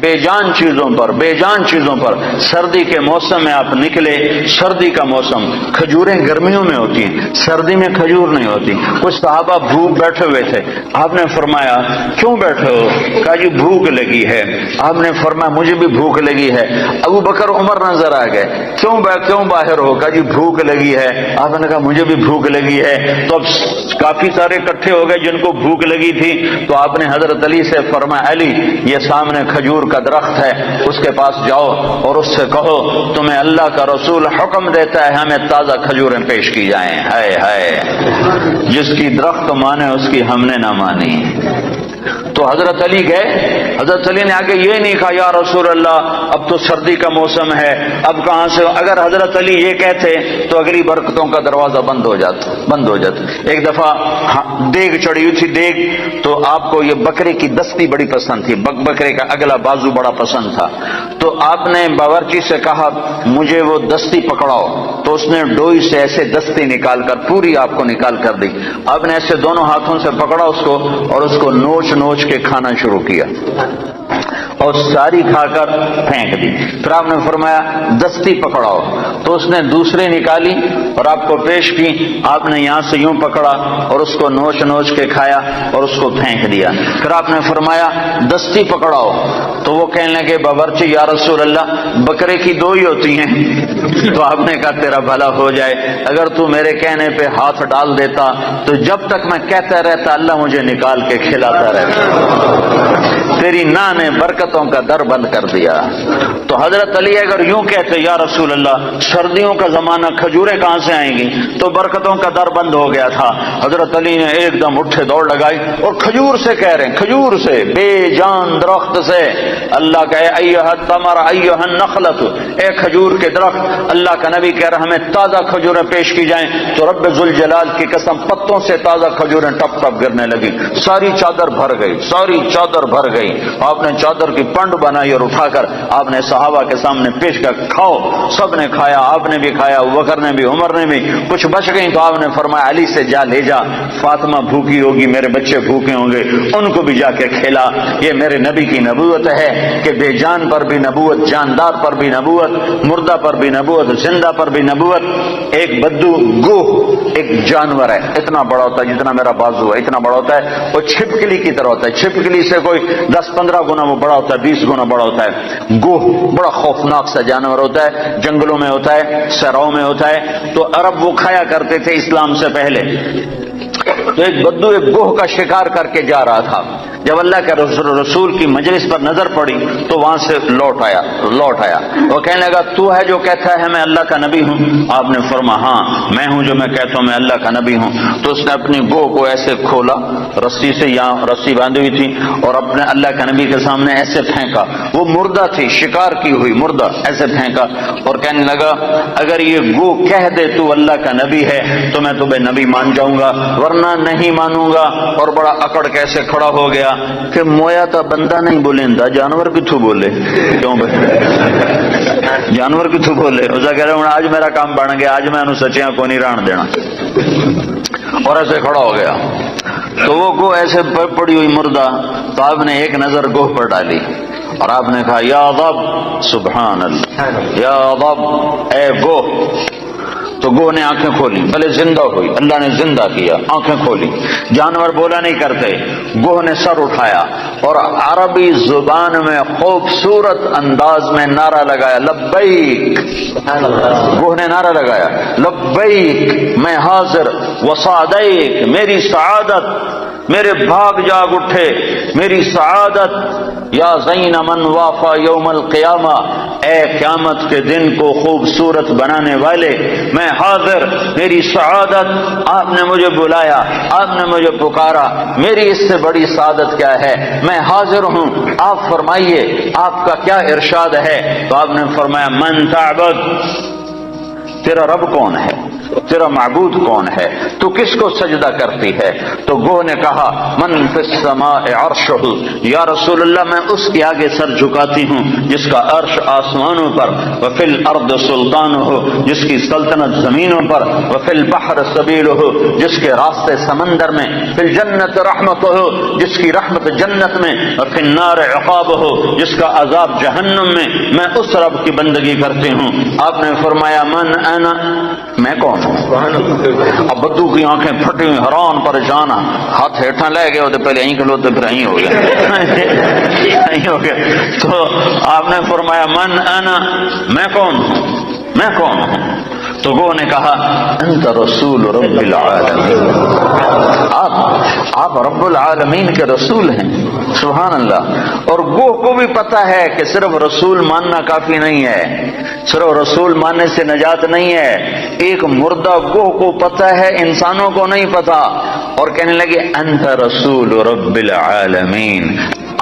بے جان چیزوں پر سردی کے موسم میں آپ نکلے. سردی کا موسم، کھجوریں گرمیوں میں ہوتی ہیں، سردی میں کھجور نہیں ہوتی. کچھ صحابہ بھوک بیٹھے ہوئے تھے. آپ نے فرمایا کیوں بیٹھے ہو؟ کہا جی بھوک لگی ہے. آپ نے فرمایا مجھے بھی بھوک لگی ہے. ابو بکر عمر نظر آ گئے. کیوں باہر ہو؟ کہا جی بھوک لگی ہے. آپ نے کہا مجھے بھی بھوک لگی ہے. تو اب کافی سارے اکٹھے ہو گئے جن کو بھوک لگی تھی. تو آپ نے حضرت علی سے فرمایا علی یہ سامنے کھجور کا درخت ہے، اس کے پاس جاؤ اور اس سے کہو تمہیں اللہ کا رسول حکم دیتا ہے ہمیں تازہ کھجوریں پیش کی جائیں. ہائے ہائے، جس کی درخت مانے اس کی ہم نے نہ مانی. تو حضرت علی گئے. حضرت علی نے آگے یہ نہیں کہا یا رسول اللہ اب تو سردی کا موسم ہے، اب کہاں سے. اگر حضرت علی یہ کہتے تو اگلی برکتوں کا دروازہ بند ہو جاتا. ایک دفعہ دیگ چڑھی ہوئی تھی. دیگ تو آپ کو یہ بکرے کی دستی بڑی پسند تھی، بکرے کا اگلا بازو بڑا پسند تھا. تو آپ نے باورچی سے کہا مجھے وہ دستی پکڑاؤ. تو اس نے ڈوئی سے ایسے دستی نکال کر پوری آپ کو نکال کر دی. آپ نے ایسے دونوں ہاتھوں سے پکڑا اس کو اور اس کو نوچ کے کھانا شروع کیا اور ساری کھا کر پھینک دی. پھر آپ نے فرمایا دستی پکڑاؤ. تو اس نے دوسری نکالی اور آپ کو پیش کی. آپ نے یہاں سے یوں پکڑا اور اس کو نوچ کے کھایا اور اس کو پھینک دیا. پھر آپ نے فرمایا دستی پکڑاؤ. تو وہ کہنے لگے باورچی یا رسول اللہ بکرے کی دو ہی ہوتی ہیں. تو آپ نے کہا تیرا بھلا ہو جائے، اگر تو میرے کہنے پہ ہاتھ ڈال دیتا تو جب تک میں کہتا رہتا اللہ مجھے نکال کے کھلاتا رہتا. تیری نا نے برکتوں کا در بند کر دیا. تو حضرت علی اگر یوں کہتے یا رسول اللہ سردیوں کا زمانہ کھجوریں کہاں سے آئیں گی، تو برکتوں کا در بند ہو گیا تھا. حضرت علی نے ایک دم اٹھے دوڑ لگائی اور کھجور سے کہہ رہے ہیں، کھجور سے، بے جان درخت سے. اللہ کہے ایھا الثمر ایھا النخلۃ، اے کھجور کے درخت. اللہ کا نبی کہہ رہا ہمیں تازہ کھجوریں پیش کی جائیں. تو رب ذوالجلال کی قسم پتوں سے تازہ کھجوریں ٹپ ٹپ گرنے لگی. ساری چادر بھر گئی. آپ نے چادر کی پنڈ بنائی اور اٹھا کر آپ نے صحابہ کے سامنے پیش کر کھاؤ. سب نے کھایا، آپ نے بھی کھایا، ابو بکر نے بھی، عمر نے بھی. کچھ بچ گئی تو آپ نے فرمایا علی سے جا لے جا، فاطمہ بھوکی ہوگی، میرے بچے بھوکے ہوں گے، ان کو بھی جا کے کھلا. یہ میرے نبی کی نبوت ہے کہ بے جان پر بھی نبوت، جاندار پر بھی نبوت، مردہ پر بھی نبوت، زندہ پر بھی نبوت. ایک بدو گوہ ایک جانور ہے، اتنا بڑا ہوتا ہے جتنا میرا بازو ہے، اتنا بڑا ہوتا ہے. وہ چھپکلی کی طرح ہوتا ہے، چھپکلی سے کوئی 10-15 گنا وہ بڑا ہوتا ہے، 20 گنا بڑا ہوتا ہے. گوہ بڑا خوفناک سا جانور ہوتا ہے، جنگلوں میں ہوتا ہے، صحراؤں میں ہوتا ہے. تو عرب وہ کھایا کرتے تھے اسلام سے پہلے. تو ایک بدو ایک گوہ کا شکار کر کے جا رہا تھا. جب اللہ کے رسول کی مجلس پر نظر پڑی تو وہاں سے لوٹ آیا. وہ کہنے لگا تو ہے جو کہتا ہے میں اللہ کا نبی ہوں؟ آپ نے فرمایا ہاں میں ہوں جو میں کہتا ہوں میں اللہ کا نبی ہوں. تو اس نے اپنی گوہ کو ایسے کھولا، رسی سے، یہاں رسی باندھی ہوئی تھی، اور اپنے اللہ کا نبی کے سامنے ایسے پھینکا. وہ مردہ تھی، شکار کی ہوئی مردہ، ایسے پھینکا اور کہنے لگا اگر یہ گوہ کہہ دے تو اللہ کا نبی ہے تو میں تمہیں نبی مان جاؤں گا، ورنہ نہیں مانوں گا. اور بڑا اکڑ کیسے کھڑا ہو گیا کہ مویا تا بندہ نہیں بولیندا، جانور کتھوں بولے. کیوں بھائی جانور کتھوں بولے؟ اس کہہ رہے آج میرا کام بن گیا، آج میں انہوں سچیاں کو نہیں ران دینا. اور ایسے کھڑا ہو گیا. تو وہ گوہ ایسے پڑی ہوئی مردہ. تو آپ نے ایک نظر گوہ پر ڈالی اور آپ نے کہا یا ضب، سبحان اللہ، یا ضب، اے گوہ. تو گوہ نے آنکھیں کھولی، بھلے زندہ ہوئی، اللہ نے زندہ کیا، آنکھیں کھولی. جانور بولا نہیں کرتے. گوہ نے سر اٹھایا اور عربی زبان میں خوبصورت انداز میں نعرہ لگایا لبیک. گوہ نے نعرہ لگایا لبیک، میں حاضر، وسعدیک، میری سعادت، میرے بھاگ جاگ اٹھے، میری سعادت. یا زین من وافا یوم القیامہ، اے قیامت کے دن کو خوبصورت بنانے والے، میں حاضر، میری سعادت. آپ نے مجھے بلایا، آپ نے مجھے پکارا، میری اس سے بڑی سعادت کیا ہے؟ میں حاضر ہوں. آپ فرمائیے آپ کا کیا ارشاد ہے؟ تو آپ نے فرمایا من تعبد، تیرا رب کون ہے؟ تیرا معبود کون ہے؟ تو کس کو سجدہ کرتی ہے؟ تو گوہ نے کہا من فی السماء عرشہ، یا رسول اللہ میں اس کے آگے سر جھکاتی ہوں جس کا عرش آسمانوں پر، وفی الارض سلطانہ، جس کی سلطنت زمینوں پر، وفی البحر سبیلہ، جس کے راستے سمندر میں، فی الجنت رحمتہ، جس کی رحمت جنت میں، وفی النار عقابہ، جس کا عذاب جہنم میں اس رب کی بندگی کرتی ہوں۔ آپ نے فرمایا من انا، میں کون ہوں؟ اب بدو کی آنکھیں پھٹی ہوئی، حیران پریشان، ہاتھ ہیٹھا لے گئے ہوتے، پہلے یہیں کھلوتے پھر یہیں ہو گیا تو آپ نے فرمایا من انا، میں کون ہوں، میں کون ہوں؟ تو وہ نے کہا انت رسول رب العالمین، آپ رب العالمین کے رسول ہیں۔ سبحان اللہ۔ اور گوہ کو بھی پتا ہے کہ صرف رسول ماننا کافی نہیں ہے، صرف رسول ماننے سے نجات نہیں ہے۔ ایک مردہ گوہ کو پتا ہے، انسانوں کو نہیں پتا، اور کہنے لگے انت رسول رب العالمین،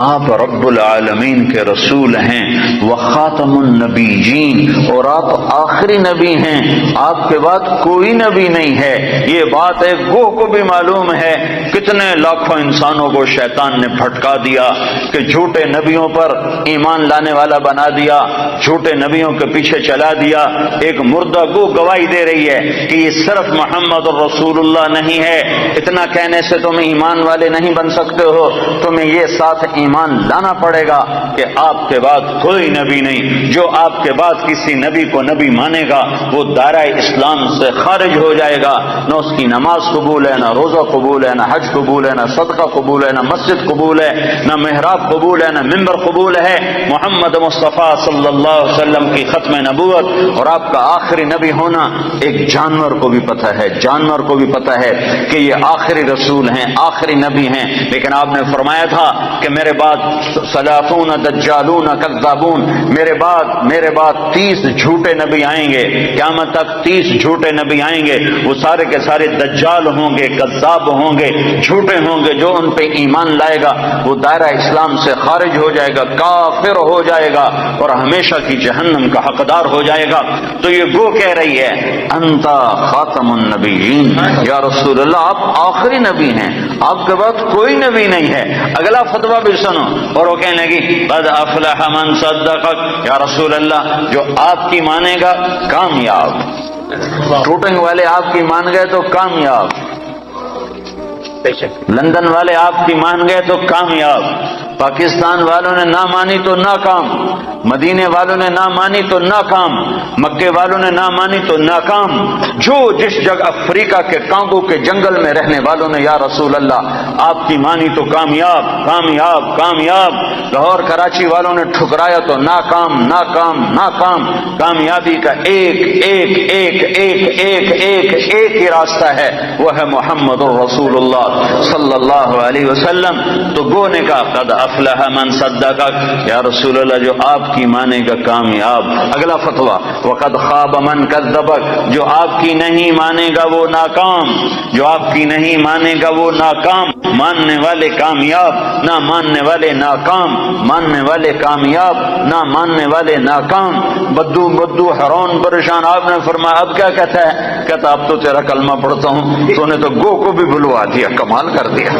آپ رب العالمین کے رسول ہیں، وخاتم النبیین، اور آپ آخری نبی ہیں، آپ کے بعد کوئی نبی نہیں ہے۔ یہ بات ایک گوہ کو بھی معلوم ہے۔ کتنے لاکھوں انسانوں کو شیطان نے بھٹکا دیا کہ جھوٹے نبیوں پر ایمان لانے والا بنا دیا، جھوٹے نبیوں کے پیچھے چلا دیا۔ ایک مردہ گوہ گواہی دے رہی ہے کہ یہ صرف محمد رسول اللہ نہیں ہے، اتنا کہنے سے تم ایمان والے نہیں بن سکتے ہو، تمہیں یہ ساتھ ایمان لانا پڑے گا کہ آپ کے بعد کوئی نبی نہیں۔ جو آپ کے بعد کسی نبی کو نبی مانے گا وہ دائرہ اسلام سے خارج ہو جائے گا، نہ اس کی نماز قبول ہے، نہ روزہ قبول ہے، نہ حج قبول ہے، نہ صدقہ قبول ہے، نہ مسجد قبول ہے، نہ محراب قبول ہے، نہ ممبر قبول ہے۔ محمد مصطفیٰ صلی اللہ علیہ وسلم کی ختم نبوت اور آپ کا آخری نبی ہونا ایک جانور کو بھی پتہ ہے، جانور کو بھی پتہ ہے کہ یہ آخری رسول ہیں، آخری نبی ہیں۔ لیکن آپ نے فرمایا تھا کہ میرے بعد ثلاثون دجالون کذابون، میرے بعد 30 جھوٹے نبی آئیں گے، قیامت تک 30 جھوٹے نبی آئیں گے، وہ سارے کے سارے دجال ہوں گے، کذاب ہوں گے، جھوٹے ہوں گے۔ جو ان پہ ایمان لائے گا وہ دائرہ اسلام سے خارج ہو جائے گا، کافر ہو جائے گا اور ہمیشہ کی جہنم کا حقدار ہو جائے گا۔ تو یہ گو کہہ رہی ہے انت خاتم النبیین، یا رسول اللہ آپ آخری نبی ہیں، آپ کے بعد کوئی نبی نہیں ہے۔ اگلا فتویٰ بھی سنو، اور وہ کہنے لگی قد افلح من صدقک، یا رسول اللہ جو آپ کی مانے گا کامیاب، شوٹنگ والے آپ کی مان گئے تو کامیاب، لندن والے آپ کی مان گئے تو کامیاب، پاکستان والوں نے نہ مانی تو ناکام، مدینے والوں نے نہ مانی تو ناکام، مکے والوں نے نہ مانی تو ناکام، جو جس جگہ افریقہ کے کانگو کے جنگل میں رہنے والوں نے یا رسول اللہ آپ کی مانی تو کامیاب کامیاب کامیاب، لاہور کراچی والوں نے ٹھکرایا تو ناکام ناکام ناکام۔ کامیابی کا ایک ایک ایک ایک ایک ایک ایک ہی راستہ ہے، وہ ہے محمد الرسول اللہ صلی اللہ علیہ وسلم۔ تو گو نے کہا قد افلح من صدقک، یا رسول اللہ جو آپ کی مانے گا کامیاب۔ اگلا فتویٰ وقد خاب من کذبک، جو آپ کی نہیں مانے گا وہ ناکام، جو آپ کی نہیں مانے گا وہ ناکام۔ ماننے والے کامیاب، نہ ماننے والے ناکام، ماننے والے کامیاب، نہ ماننے والے ناکام۔ بدو حیران پریشان۔ آپ نے فرمایا اب کیا کہتا ہے؟ کہتا اب تو تیرا کلمہ پڑھتا ہوں۔ تو نے تو گو کو بھی بلوا دیا، کمال کر دیا۔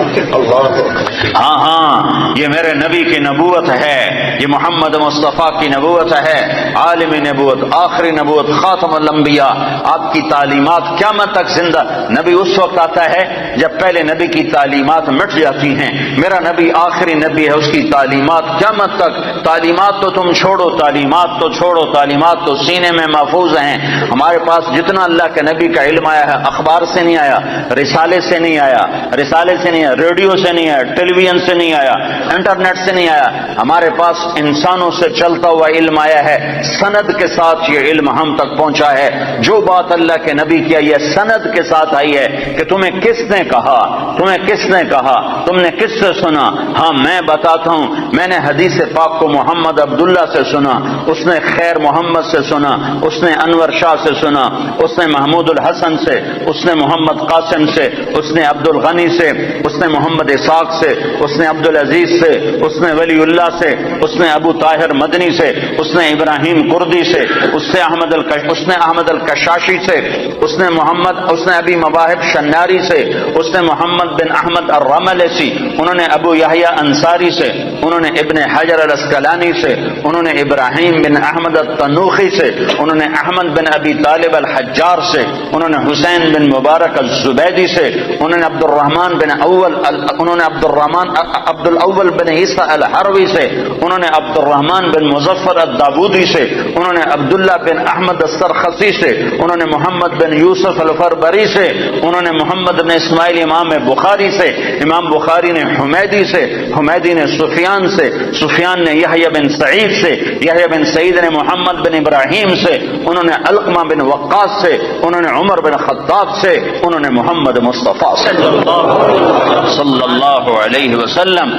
ہاں یہ میرے نبی کی نبوت ہے، یہ محمد مصطفیٰ کی نبوت ہے، عالمی نبوت، آخری نبوت، خاتم الانبیاء۔ آپ کی تعلیمات قیامت تک زندہ۔ نبی اس وقت آتا ہے جب پہلے نبی کی تعلیمات مٹ جاتی ہیں۔ میرا نبی آخری نبی ہے، اس کی تعلیمات قیامت تک۔ تعلیمات تو تم چھوڑو، تعلیمات تو چھوڑو، تعلیمات تو سینے میں محفوظ ہیں۔ ہمارے پاس جتنا اللہ کے نبی کا علم آیا ہے اخبار سے نہیں آیا، رسالے سے نہیں آیا، رسالے سے نہیں آیا، ریڈیو سے نہیں آیا، ٹیلی ویژن سے نہیں آیا، انٹرنیٹ سے نہیں آیا۔ ہمارے پاس انسانوں سے چلتا ہوا علم آیا ہے، سند کے ساتھ یہ علم ہم تک پہنچا ہے۔ جو بات اللہ کے نبی کی آئی ہے سند کے ساتھ آئی ہے کہ تمہیں کس نے کہا، تمہیں کس نے کہا، تم نے کس سے سنا؟ ہاں میں بتاتا ہوں، میں نے حدیث پاک کو محمد عبداللہ سے سنا، اس نے خیر محمد سے سنا، اس نے انور شاہ سے سنا، اس نے محمود الحسن سے، اس نے محمد قاسم سے، اس نے عبد الغنی سے، اس نے محمد اسحاق سے، اس نے عبد العزیز سے، اس نے ولی اللہ سے، اس نے ابو طاہر مدنی سے، اس نے ابراہیم کردی سے، اس نے احمد الکشاشی سے، اس نے ابی مواہب شناری سے، اس نے محمد بن احمد الرملسی، انہوں نے ابو یحییٰ انصاری سے، انہوں نے ابن حجر الاسقلانی سے، انہوں نے ابراہیم بن احمد التنوخی سے، انہوں نے احمد بن ابی طالب الحجار سے، انہوں نے حسین بن مبارک الزبیدی سے، انہوں نے عبد الاول بن عیسیٰ الحروی سے، انہوں نے عبد الرحمن بن مظفر الداودی سے، انہوں نے عبداللہ بن احمد السرخسی سے، انہوں نے محمد بن یوسف الفربری سے، انہوں نے محمد بن اسماعیل امام بخاری سے، امام بخاری نے حمیدی سے، حمیدی نے سفیان سے، سفیان نے یحییٰ بن سعید سے، یحییٰ بن سعید نے محمد بن ابراہیم سے، انہوں نے علقمہ بن وقاص سے، انہوں نے عمر بن خطاب سے، انہوں نے محمد مصطفیٰ صلی اللہ علیہ وسلم.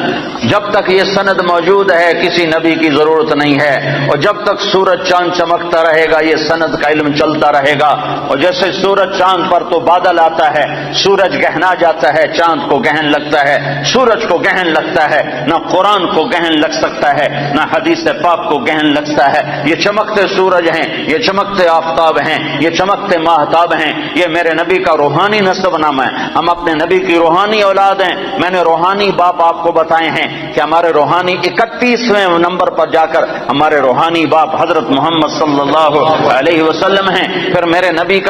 جب تک یہ سند موجود ہے کسی نبی کی ضرورت نہیں ہے، اور جب تک سورج چاند چمکتا رہے گا یہ سند کا علم چلتا رہے گا. اور جیسے سورج چاند پر تو بادل آتا ہے، سورج گہنا جاتا ہے، چاند کو گہن لگتا ہے، سورج کو گہن لگتا ہے، نہ قرآن کو گہن لگ سکتا ہے نہ حدیث پاک کو گہن لگتا ہے. یہ چمکتے سورج ہیں، یہ چمکتے آفتاب ہیں، یہ چمکتے ماہتاب ہیں، یہ میرے نبی کا روحانی نسب نامہ ہے. ہم اپنے نبی کی روحانی اولاد ہیں. میں نے روحانی باپ آپ کو بتائے ہیں کہ ہمارے روحانی 31ویں نمبر پر جا کر ہمارے روحانی باپ حضرت محمد صلی اللہ علیہ وسلم ہیں. پھر میرے نبی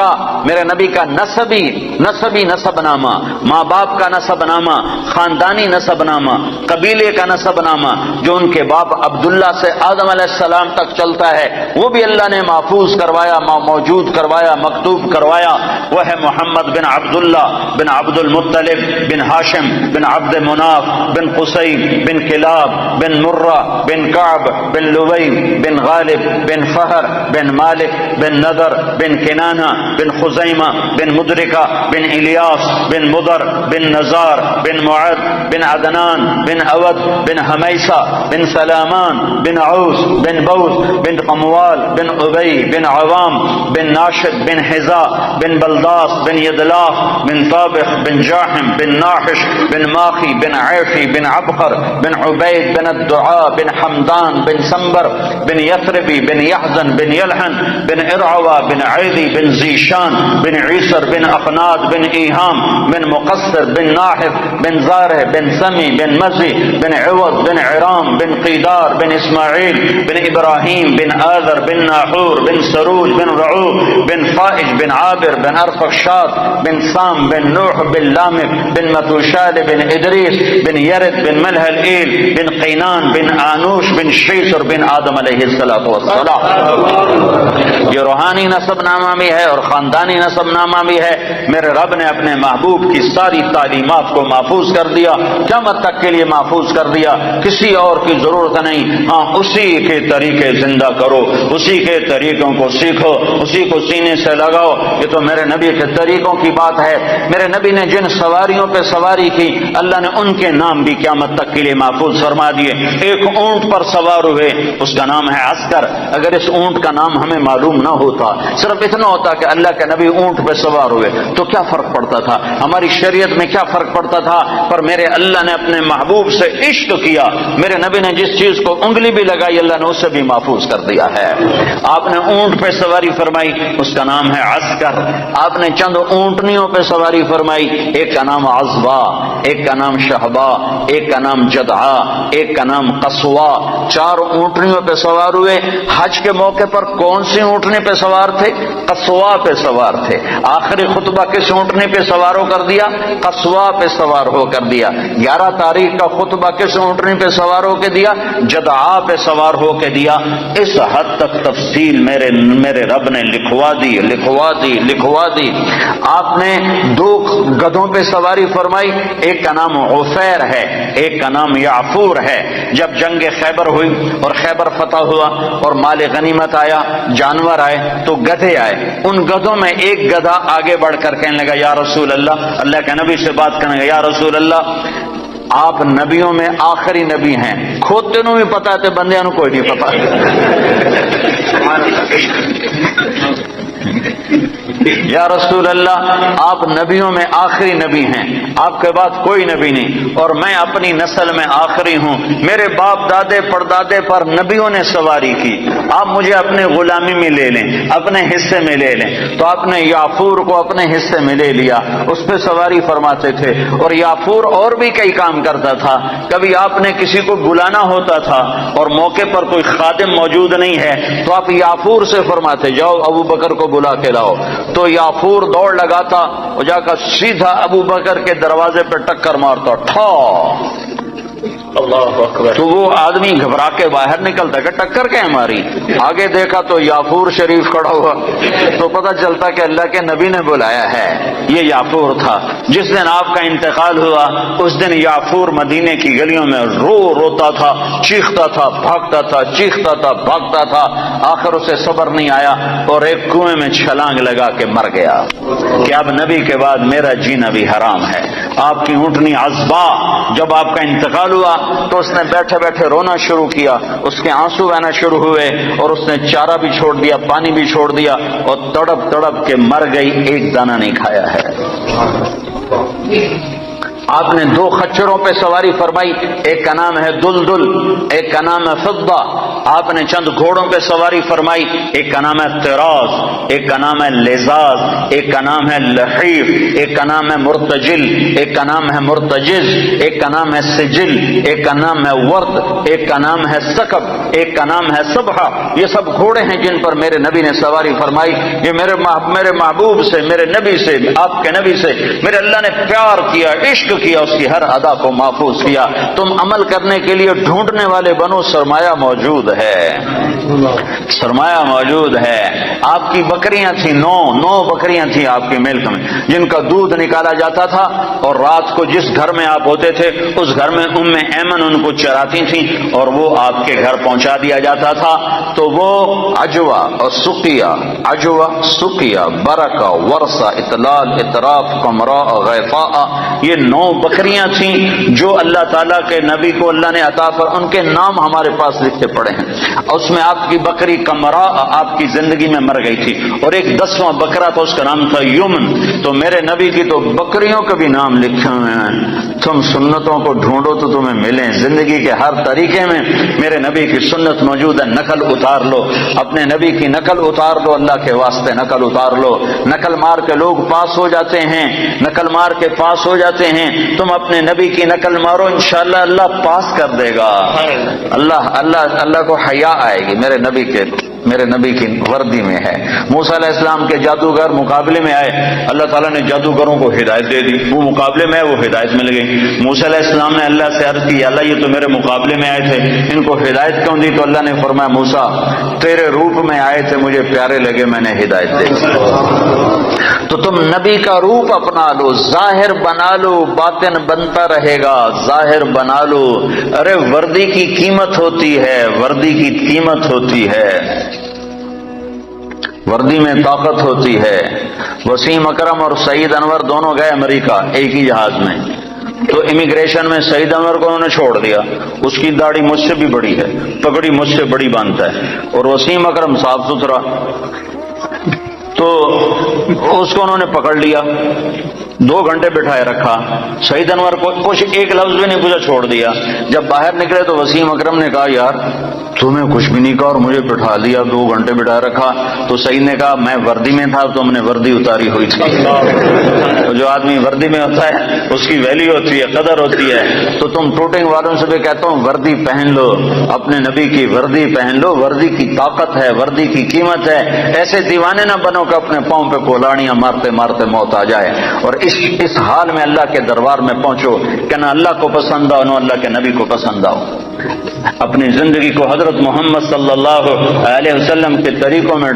کا نسبی نسب نامہ، ماں باپ کا نسب نامہ، خاندانی نسب نامہ، قبیلے کا نسب نامہ جو ان کے باپ عبداللہ سے آدم علیہ السلام تک چلتا ہے، وہ بھی اللہ نے محفوظ کروایا، موجود کروایا، مکتوب کروایا. وہ ہے محمد بن عبداللہ بن عبد المطلب بن ہاشم بن عبد مناف بن قصی بن کلاب بن مرہ بن کعب بن لبی بن غالب بن فہر بن مالک بن نضر بن کنانہ بن خزیمہ بن مدرکہ بن الیاس بن مضر بن نزار بن معد بن عدنان بن اود بن حمیسہ بن سلامان بن عوس بن بوس بن قموال بن ابی بن عوام بن ناشد بن حذا بن بلداس بن یدلاف بن طابخ بن جاحم بن ناحش بن ماخی بن عیفی بن عبقر بن عبید بن الدعاء بن حمدان بن سنبر بن یثربی بن یحزن بن یلحن بن ارعوى بن عیدی بن زیشان بن عیسر بن اقناد بن ایہام بن مقصر بن ناحف بن زارہ بن سمی بن مزی بن عوض بن عرام بن قیدار بن اسماعیل بن ابراہیم بن آذر بن ناحور بن سروج بن رعو بن فائج بن عابر بن ارفخشاد بن سام بن نوح بن لامک بن متوشال بن ادریس بن یرد بن ملح الایل بن قینان بن آنوش بن شیسر بن آدم علیہ السلام. یہ روحانی نسب نامہ بھی ہے اور خاندانی نسب نامہ بھی ہے. میرے رب نے اپنے محبوب کی ساری تعلیمات کو محفوظ کر دیا، قیامت تک کے لیے محفوظ کر دیا، کسی اور کی ضرورت نہیں. ہاں اسی کے طریقے زندہ کرو، اسی کے طریقوں کو سیکھو، اسی کو سینے سے لگاؤ. یہ تو میرے نبی کے طریقوں کی بات ہے. میرے نبی نے جن سواریوں پہ سواری کی اللہ نے ان کے نام بھی قیامت تک کے لیے محفوظ فرما دیے. ایک اونٹ پر سوار ہوئے، اس کا نام ہے عسکر. اگر اس اونٹ کا نام ہمیں معلوم نہ ہوتا، صرف اتنا ہوتا کہ اللہ کے نبی اونٹ پہ سوار ہوئے، تو کیا فرق پڑتا تھا؟ ہماری شریعت میں کیا فرق پڑتا تھا؟ پر میرے اللہ نے اپنے محبوب سے عشق کیا. میرے نبی نے جس چیز کو انگلی بھی لگائی اللہ نے اسے بھی محفوظ کر دیا ہے. آپ نے اونٹ پہ سواری فرمائی، اس کا نام ہے عسکر. آپ نے چند اونٹنیوں پہ سواری فرمائی، ایک کا نام عزبا، ایک کا نام شہبا، ایک کا نام جدعا، ایک کا نام قصوا. 4 اونٹنیوں پہ سوار ہوئے. حج کے موقع پر کون سی اونٹنی پہ سوار تھے؟ قصوا پہ سوار تھے. آخری خطبہ کس اونٹنی پہ سوار ہو کر دیا؟ قصوا پہ سوار ہو کر دیا. 11 تاریخ کا خطبہ کس اونٹنی پہ سوار ہو کے دیا؟ جدعا پہ سوار ہو کے دیا. اس حد تک تفصیل میرے رب نے لکھوا دی. آپ نے 2 گدھوں پہ سواری فرمائی، ایک کا نام عفیر ہے، ایک کا نام یعفور ہے. جب جنگ خیبر ہوئی اور خیبر فتح ہوا اور مال غنیمت آیا، جانور آئے، تو گدھے آئے. ان گدھوں میں ایک گدھا آگے بڑھ کر کہنے لگا یا رسول اللہ، اللہ کے نبی سے بات کرنے لگا، یا رسول اللہ آپ نبیوں میں آخری نبی ہیں. کھوتے نو بھی پتا تے بندیاں نو کوئی نہیں پتا. یا رسول اللہ آپ نبیوں میں آخری نبی ہیں، آپ کے بعد کوئی نبی نہیں، اور میں اپنی نسل میں آخری ہوں، میرے باپ دادے پردادے پر نبیوں نے سواری کی، آپ مجھے اپنے غلامی میں لے لیں، اپنے حصے میں لے لیں۔ تو آپ نے یافور کو اپنے حصے میں لے لیا، اس پہ سواری فرماتے تھے، اور یافور اور بھی کئی کام کرتا تھا۔ کبھی آپ نے کسی کو بلانا ہوتا تھا اور موقع پر کوئی خادم موجود نہیں ہے تو آپ یافور سے فرماتے جاؤ ابو بکر کو بلا کے لاؤ، تو یافور دوڑ لگاتا اور جا کر سیدھا ابو بکر کے دروازے پہ ٹکر مارتا، ٹھا، اللہ اکبر۔ تو وہ آدمی گھبرا کے باہر نکلتا کہ ٹکر کیا ماری، آگے دیکھا تو یافور شریف کھڑا ہوا، تو پتہ چلتا کہ اللہ کے نبی نے بلایا ہے، یہ یافور تھا۔ جس دن آپ کا انتقال ہوا اس دن یافور مدینے کی گلیوں میں روتا تھا، چیختا تھا، بھاگتا تھا، چیختا تھا، بھاگتا تھا، آخر اسے صبر نہیں آیا اور ایک کنویں میں چھلانگ لگا کے مر گیا کہ اب نبی کے بعد میرا جینا بھی حرام ہے۔ آپ کی اونٹنی عزبا جب آپ کا انتقال ہوا تو اس نے بیٹھے بیٹھے رونا شروع کیا، اس کے آنسو بہنا شروع ہوئے اور اس نے چارہ بھی چھوڑ دیا، پانی بھی چھوڑ دیا اور تڑپ تڑپ کے مر گئی، ایک دانہ نہیں کھایا ہے۔ آپ نے 2 خچروں پہ سواری فرمائی، ایک کا نام ہے دلدل، ایک کا نام ہے فضہ۔ آپ نے چند گھوڑوں پہ سواری فرمائی، ایک کا نام ہے طراز، ایک کا نام ہے لزاز، ایک کا نام ہے لحیف، ایک کا نام ہے مرتجل، ایک کا نام ہے مرتجز، ایک کا نام ہے سجل، ایک کا نام ہے ورد، ایک کا نام ہے سکب، ایک کا نام ہے صبحہ۔ یہ سب گھوڑے ہیں جن پر میرے نبی نے سواری فرمائی۔ یہ میرے محبوب سے، میرے نبی سے، آپ کے نبی سے میرے اللہ نے پیار کیا، عشق کیا، اس کی ہر ادا کو محفوظ کیا۔ تم عمل کرنے کے لیے ڈھونڈنے والے بنو، سرمایہ موجود ہے، سرمایہ موجود ہے۔ آپ کی بکریاں تھیں، 9 بکریاں تھیں آپ کے ملک میں جن کا دودھ نکالا جاتا تھا، اور رات کو جس گھر میں آپ ہوتے تھے اس گھر میں ام ایمن ان کو چراتی تھیں اور وہ آپ کے گھر پہنچا دیا جاتا تھا۔ تو وہ عجوہ اور سقیہ، عجوہ، سقیہ، برکہ، ورثہ، اطلال، اطراف، قمراء، غیفاء، یہ 9 بکریاں تھیں جو اللہ تعالیٰ کے نبی کو اللہ نے عطا پر، ان کے نام ہمارے پاس لکھے پڑے ہیں۔ اس میں آپ کی بکری قمراء آپ کی زندگی میں مر گئی تھی، اور ایک 10واں بکرا تھا، اس کا نام تھا یمن۔ تو میرے نبی کی تو بکریوں کے بھی نام لکھے ہوئے ہیں۔ تم سنتوں کو ڈھونڈو تو تمہیں ملیں، زندگی کے ہر طریقے میں میرے نبی کی سنت موجود ہے۔ نقل اتار لو، اپنے نبی کی نقل اتار لو، اللہ کے واسطے نقل اتار لو۔ نقل مار کے لوگ پاس ہو جاتے ہیں، نقل مار کے پاس ہو جاتے ہیں، تم اپنے نبی کی نقل مارو، انشاءاللہ اللہ پاس کر دے گا۔ اللہ کو حیا آئے گی، میرے نبی کی وردی میں ہے۔ موسیٰ علیہ السلام کے جادوگر مقابلے میں آئے، اللہ تعالیٰ نے جادوگروں کو ہدایت دے دی، وہ مقابلے میں وہ ہدایت مل گئی۔ موسیٰ علیہ السلام نے اللہ سے عرض کی، اللہ یہ تو میرے مقابلے میں آئے تھے، ان کو ہدایت کیوں دی؟ تو اللہ نے فرمایا، موسیٰ تیرے روپ میں آئے تھے، مجھے پیارے لگے، میں نے ہدایت دے دی۔ تو تم نبی کا روپ اپنا لو، ظاہر بنا لو، باطن بنتا رہے گا، ظاہر بنا لو۔ ارے وردی کی قیمت ہوتی ہے، وردی کی قیمت ہوتی ہے، وردی میں طاقت ہوتی ہے۔ وسیم اکرم اور سعید انور دونوں گئے امریکہ ایک ہی جہاز میں، تو امیگریشن میں سعید انور کو انہوں نے چھوڑ دیا، اس کی داڑھی مجھ سے بھی بڑی ہے، پگڑی مجھ سے بڑی باندھتا ہے، اور وسیم اکرم صاف ستھرا، تو اس کو انہوں نے پکڑ لیا، 2 گھنٹے بٹھائے رکھا، سعید انور کو کچھ ایک لفظ بھی نہیں پوچھا، چھوڑ دیا۔ جب باہر نکلے تو وسیم اکرم نے کہا، یار تمہیں کچھ بھی نہیں کہا اور مجھے بٹھا لیا، 2 گھنٹے بٹھائے رکھا۔ تو سعید نے کہا، میں وردی میں تھا، تم نے وردی اتاری ہوئی تھی۔ تو جو آدمی وردی میں ہوتا ہے اس کی ویلیو ہوتی ہے، قدر ہوتی ہے۔ تو تم ٹوٹنگ والوں سے بھی کہتا ہوں، وردی پہن لو، اپنے نبی کی وردی پہن لو، وردی کی طاقت ہے، وردی کی قیمت ہے۔ ایسے دیوانے نہ بنو کہ اپنے پاؤں پہ کولاڑیاں مارتے مارتے موت آ جائے، اور اس حال میں اللہ کے دربار میں پہنچو کہ نہ اللہ کو پسند آؤ، نہ اللہ کے نبی کو پسند آؤ۔ اپنی زندگی کو حضرت محمد صلی اللہ علیہ وسلم کے طریقوں میں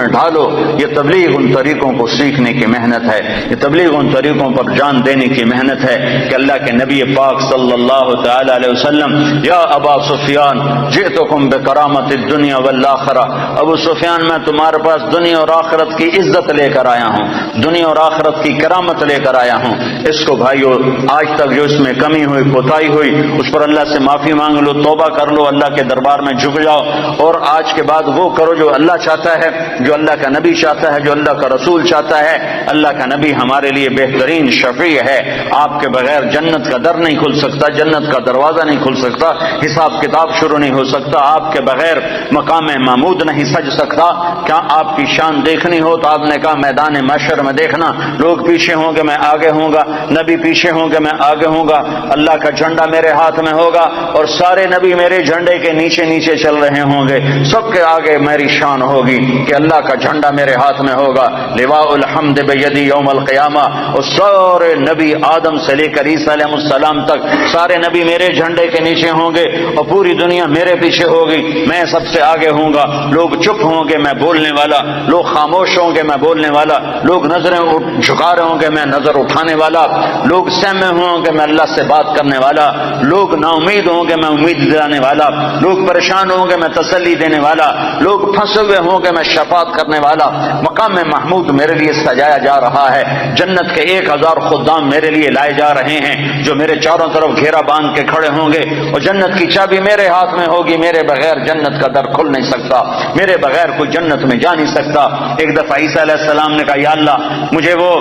ڈھالو۔ یہ تبلیغ ان طریقوں کو سیکھنے کی محنت ہے، یہ تبلیغ ان طریقوں پر جان دینے کی محنت ہے کہ اللہ کے نبی پاک صلی اللہ تعالی علیہ وسلم، یا ابا سفیان جئتکم بکرامت الدنیا والآخرہ، ابو سفیان میں تمہارے پاس دنیا اور آخرت کی عزت لے کر آیا ہوں، دنیا اور آخرت کی کی کرامت لے کر آیا ہوں. اس کو بھائیو آج تک جو اس میں کمی ہوئی کوتاہی ہوئی اس پر اللہ سے معافی مانگ لو, توبہ کر لو, اللہ کے دربار میں جھک جاؤ اور آج کے بعد وہ کرو جو اللہ چاہتا ہے, جو اللہ کا نبی چاہتا ہے, جو اللہ کا رسول چاہتا ہے. اللہ کا نبی ہمارے لیے بہترین شفیع ہے. آپ کے بغیر جنت کا در نہیں کھل سکتا, جنت کا دروازہ نہیں کھل سکتا, حساب کتاب شروع نہیں ہو سکتا, آپ کے بغیر مقام محمود نہیں سج سکتا. کیا آپ کی شان دیکھنی ہو تو آپ نے کہا میدان محشر میں دیکھنا, لوگ پیچھے ہوں گے میں آگے ہوں گا, نبی پیچھے ہوں گے میں آگے ہوں گا, اللہ کا جھنڈا میرے ہاتھ میں ہوگا اور سارے نبی میرے جھنڈے کے نیچے نیچے چل رہے ہوں گے. سب کے آگے میری شان ہوگی کہ اللہ کا جھنڈا میرے ہاتھ میں ہوگا. لواء الحمد بیدی یوم القیامہ, اور سارے نبی آدم سے لے کر عیسیٰ علیہ السلام تک سارے نبی میرے جھنڈے کے نیچے ہوں گے اور پوری دنیا میرے پیچھے ہوگی. میں سب سے آگے ہوں گا. لوگ چپ ہوں گے میں بولنے والا, لوگ خاموش ہوں گے میں بولنے والا, لوگ نظریں جھکا رہے ہوں گے میں نظر اٹھانے والا, لوگ سہمے ہوں گے میں اللہ سے بات کرنے والا, لوگ نا امید ہوں گے میں امید دلانے والا, لوگ پریشان ہوں گے میں تسلی دینے والا, لوگ پھنسے ہوئے ہوں گے میں شفاعت کرنے والا. مقام محمود میرے لیے سجایا جا رہا ہے. جنت کے 1000 خدام میرے لیے لائے جا رہے ہیں جو میرے چاروں طرف گھیرا باندھ کے کھڑے ہوں گے اور جنت کی چابی میرے ہاتھ میں ہوگی. میرے بغیر جنت کا در کھل نہیں سکتا, میرے بغیر کوئی جنت میں جا نہیں سکتا. ایک دفعہ عیسیٰ علیہ السلام نے کہا یا اللہ مجھے وہ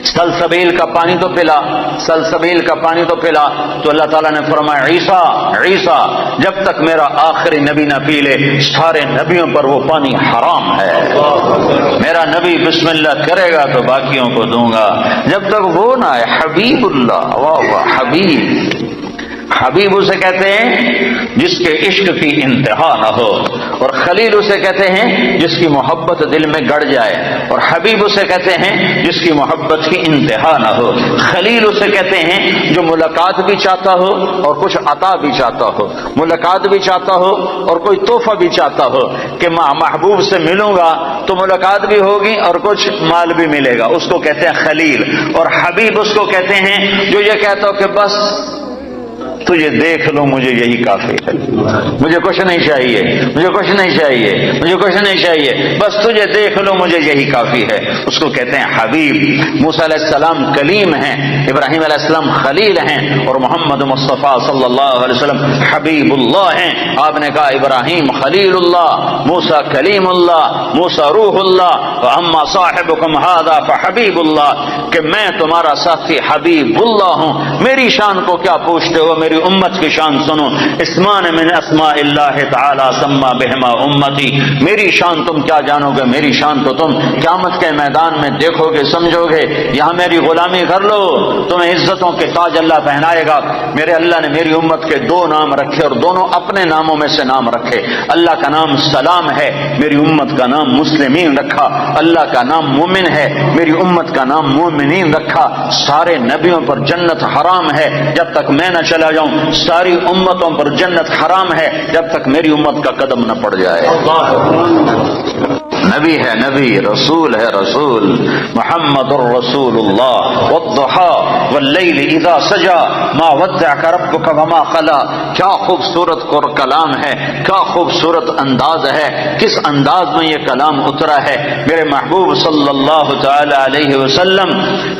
سلسبیل کا پانی تو پلا, سلسبیل کا پانی تو پلا. تو اللہ تعالیٰ نے فرمایا عیسیٰ عیسیٰ جب تک میرا آخری نبی نہ پی لے سارے نبیوں پر وہ پانی حرام ہے. میرا نبی بسم اللہ کرے گا تو باقیوں کو دوں گا. جب تک وہ نہ ہے حبیب اللہ, واہ واہ حبیب. حبیب اسے کہتے ہیں جس کے عشق کی انتہا نہ ہو, اور خلیل اسے کہتے ہیں جس کی محبت دل میں گڑ جائے, اور حبیب اسے کہتے ہیں جس کی محبت کی انتہا نہ ہو. خلیل اسے کہتے ہیں جو ملاقات بھی چاہتا ہو اور کچھ عطا بھی چاہتا ہو, ملاقات بھی چاہتا ہو اور کوئی تحفہ بھی چاہتا ہو کہ میں محبوب سے ملوں گا تو ملاقات بھی ہوگی اور کچھ مال بھی ملے گا. اس کو کہتے ہیں خلیل. اور حبیب اس کو کہتے ہیں جو یہ کہتا ہو کہ بس تجھے دیکھ لو مجھے یہی کافی ہے, مجھے کچھ نہیں چاہیے, مجھے کچھ نہیں چاہیے, مجھے کچھ نہیں چاہیے, بس تجھے دیکھ لو مجھے یہی کافی ہے. اس کو کہتے ہیں حبیب. موسیٰ علیہ السلام کلیم ہیں, ابراہیم علیہ السلام خلیل ہیں, اور محمد مصطفیٰ صلی اللہ علیہ وسلم حبیب اللہ ہیں. آپ نے کہا ابراہیم خلیل اللہ, موسیٰ کلیم اللہ, موسیٰ روح اللہ, واما صاحبکم ھذا فحبیب اللہ, کہ میں تمہارا ساتھی حبیب اللہ ہوں. میری شان کو کیا پوچھتے ہو, میری امت کی شان سنو. اسمان من اسماء اللہ تعالی سما بہما امتی. میری شان تم کیا جانو گے, میری شان تو تم قیامت کے میدان میں دیکھو گے سمجھو گے. یہاں میری غلامی کر لو, تمہیں عزتوں کے تاج اللہ پہنائے گا. میرے اللہ نے میری امت کے 2 نام رکھے اور دونوں اپنے ناموں میں سے نام رکھے. اللہ کا نام سلام ہے, میری امت کا نام مسلمین رکھا. اللہ کا نام مومن ہے, میری امت کا نام مومنین رکھا. سارے نبیوں پر جنت حرام ہے جب تک میں نہ چلا جاؤں, ساری امتوں پر جنت حرام ہے جب تک میری امت کا قدم نہ پڑ جائے. نبی ہے نبی, رسول ہے رسول, محمد الرسول اللہ. والضحى واللیل اذا سجا ما ودعك ربك وما قلى. کیا خوبصورت کلام ہے, کیا خوبصورت انداز ہے, کس انداز میں یہ کلام اترا ہے میرے محبوب صلی اللہ تعالی علیہ وسلم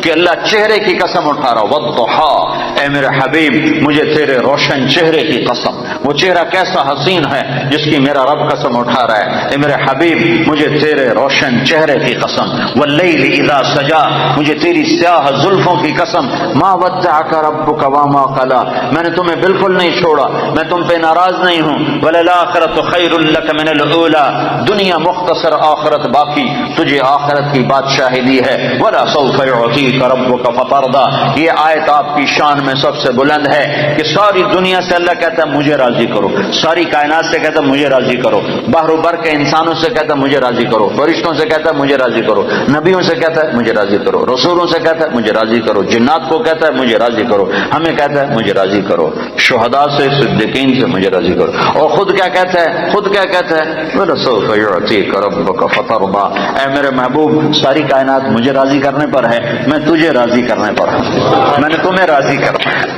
کہ اللہ چہرے کی قسم اٹھا رہا. والضحى, اے میرے حبیب مجھے تیرے روشن چہرے کی قسم. وہ چہرہ کیسا حسین ہے جس کی میرا رب قسم اٹھا رہا ہے. اے میرے حبیب مجھے تیرے روشن چہرے کی قسم. واللیل اذا سجا, مجھے تیری سیاہ زلفوں کی قسم. ما ودعك ربك وما قلى, میں نے تمہیں بالکل نہیں چھوڑا, میں تم پہ ناراض نہیں ہوں. وللآخرۃ خیر لک من الاولی, دنیا مختصر آخرت باقی, تجھے آخرت کی بادشاہی دی ہے. ولا سوف يعطيك ربك فترضى, یہ آیت آپ کی شان میں سب سے بلند ہے کہ ساری دنیا سے اللہ کہتا ہے مجھے راضی کرو, ساری کائنات سے کہتا ہے مجھے راضی کرو, بحر و بر کے انسانوں سے کہتا ہے مجھے راضی کرو, فرشتوں سے کہتا ہے مجھے راضی کرو, نبیوں سے کہتا ہے مجھے راضی کرو, رسولوں سے کہتا ہے مجھے راضی کرو, جنات کو کہتا ہے مجھے راضی کرو, ہمیں کہتا ہے مجھے راضی کرو, شہداء سے صدیقین سے مجھے راضی کرو. اور خود کیا کہتا ہے, خود کیا کہتا ہے, وَلَسَوْفَ يُعْطِيكَ رَبُّكَ فَتَرْضَىٰ, اے میرے محبوب ساری کائنات مجھے راضی کرنے پر ہے, میں تجھے راضی کرنے پر ہوں, میں نے تمہیں راضی کرنا ہے.